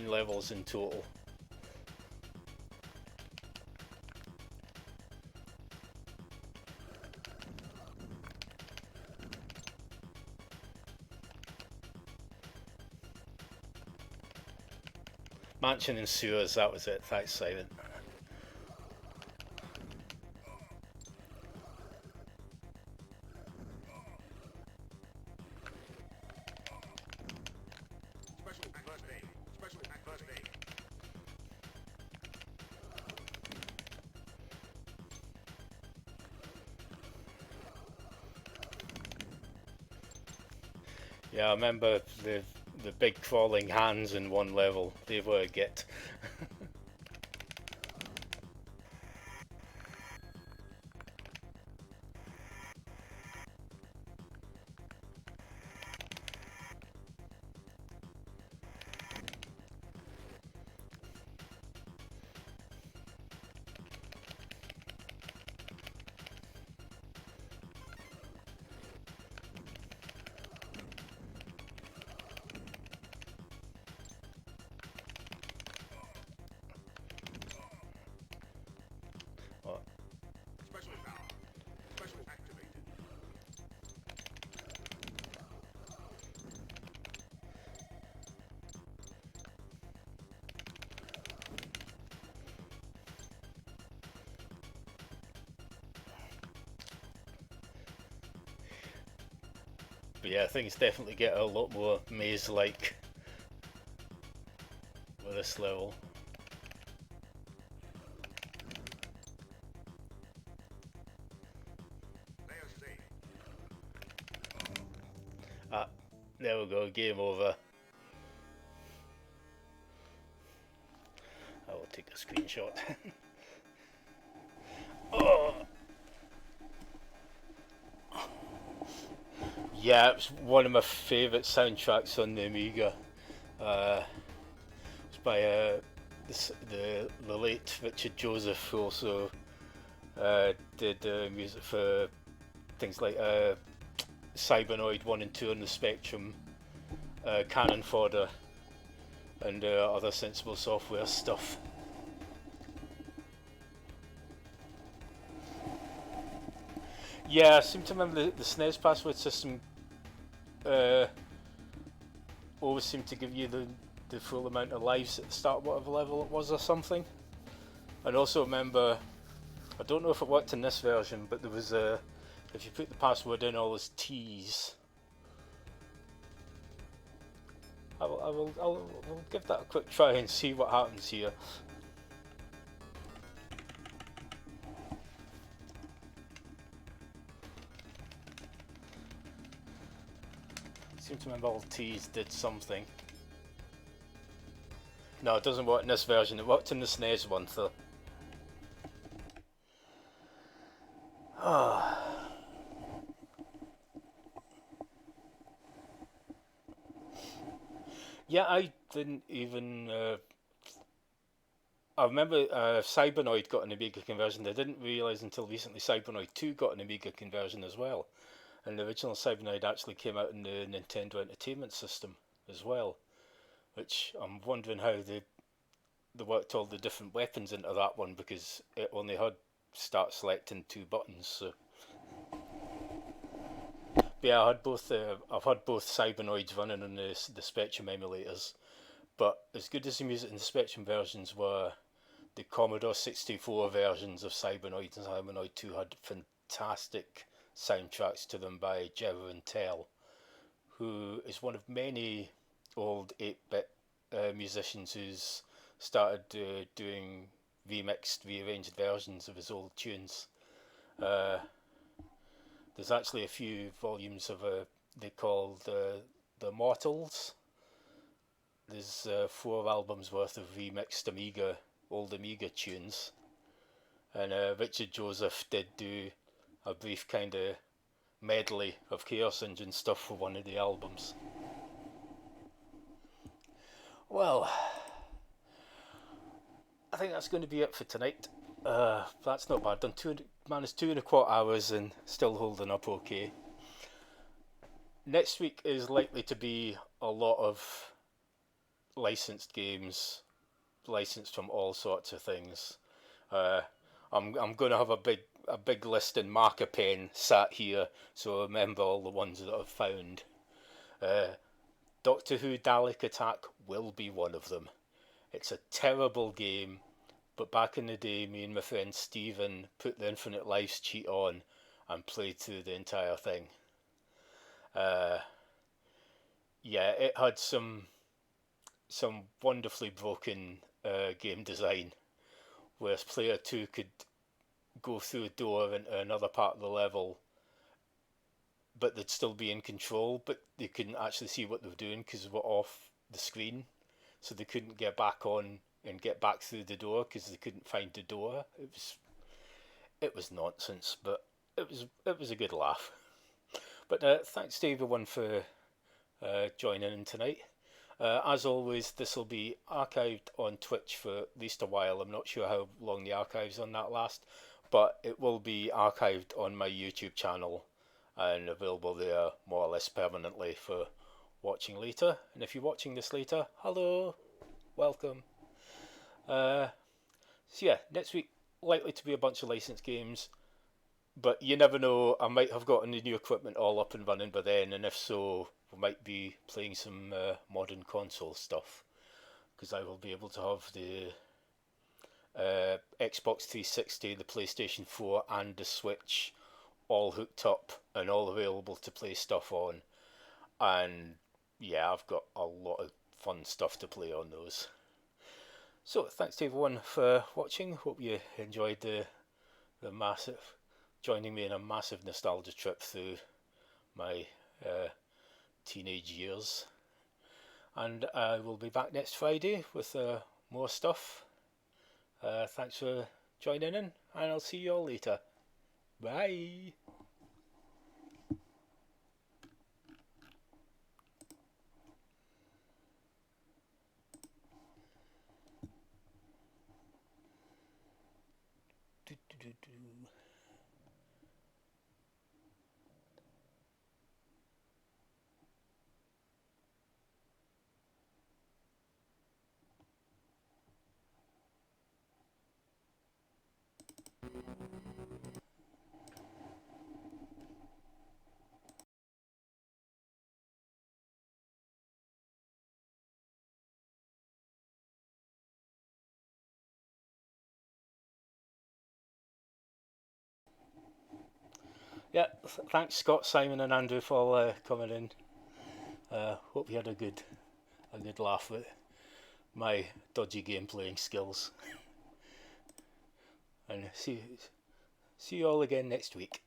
A: levels in total. Mansion and sewers, that was it. Thanks, Simon.
E: Special act first aid. Special act first aid.
A: Yeah, I remember the big crawling hands in one level. They were a get.
E: Special power. Special activated.
A: But yeah, things definitely get a lot more maze-like with this level.
E: Layers saved.
A: Ah, there we go, game over. I will take a screenshot. Oh! Yeah, it was one of my favourite soundtracks on the Amiga. It's by the late Richard Joseph, who also did music for things like Cybernoid 1 and 2 on the Spectrum, Cannon Fodder, and other Sensible Software stuff. Yeah, I seem to remember the SNES password system always seemed to give you the full amount of lives at the start of whatever level it was or something. And also remember, I don't know if it worked in this version, but there was a, if you put the password in all as T's, I'll give that a quick try and see what happens here. I seem to remember all T's did something. No, it doesn't work in this version. It worked in the SNES one, though. Yeah, I didn't even. I remember Cybernoid got an Amiga conversion. I didn't realise until recently Cybernoid 2 got an Amiga conversion as well. And the original Cybernoid actually came out in the Nintendo Entertainment System as well. Which I'm wondering how they worked all the different weapons into that one, because it only had start selecting 2 buttons. So. But yeah, I've had both Cybernoids running on the Spectrum emulators, but as good as the music in the Spectrum versions were, the Commodore 64 versions of Cybernoid and Cybernoid 2 had fantastic soundtracks to them by Jethro Tull, who is one of many old 8-bit musicians who's started doing remixed, rearranged versions of his old tunes. The there's actually a few volumes of they call the Mortals. There's 4 albums worth of remixed old Amiga tunes, and Richard Joseph did do a brief kind of medley of Chaos Engine stuff for one of the albums. Well, I think that's going to be it for tonight. That's not bad. Managed 2.25 hours and still holding up okay. Next week is likely to be a lot of licensed games, licensed from all sorts of things. I'm going to have a big list in marker pen sat here, so I remember all the ones that I've found. Doctor Who Dalek Attack will be one of them. It's a terrible game, but back in the day, me and my friend Stephen put the Infinite Lives cheat on and played through the entire thing. Yeah, it had some wonderfully broken game design, whereas player 2 could go through a door into another part of the level, but they'd still be in control, but they couldn't actually see what they were doing because they were off the screen, so they couldn't get back on and get back through the door because they couldn't find the door. It was nonsense, but it was a good laugh. But thanks to everyone for joining in tonight. As always, this will be archived on Twitch for at least a while. I'm not sure how long the archives on that last, but it will be archived on my YouTube channel and available there more or less permanently for watching later. And if you're watching this later, hello, welcome. So yeah, next week likely to be a bunch of licensed games, but you never know, I might have gotten the new equipment all up and running by then, and if so, we might be playing some modern console stuff, because I will be able to have the Xbox 360, the PlayStation 4 and the Switch all hooked up and all available to play stuff on. And yeah, I've got a lot of fun stuff to play on those. So thanks to everyone for watching. Hope you enjoyed the massive, joining me in a massive nostalgia trip through my teenage years. And I will be back next Friday with more stuff. Thanks for joining in, and I'll see you all later. Bye. Yeah, thanks Scott, Simon and Andrew for coming in. Hope you had a good laugh with my dodgy game playing skills. And see you all again next week.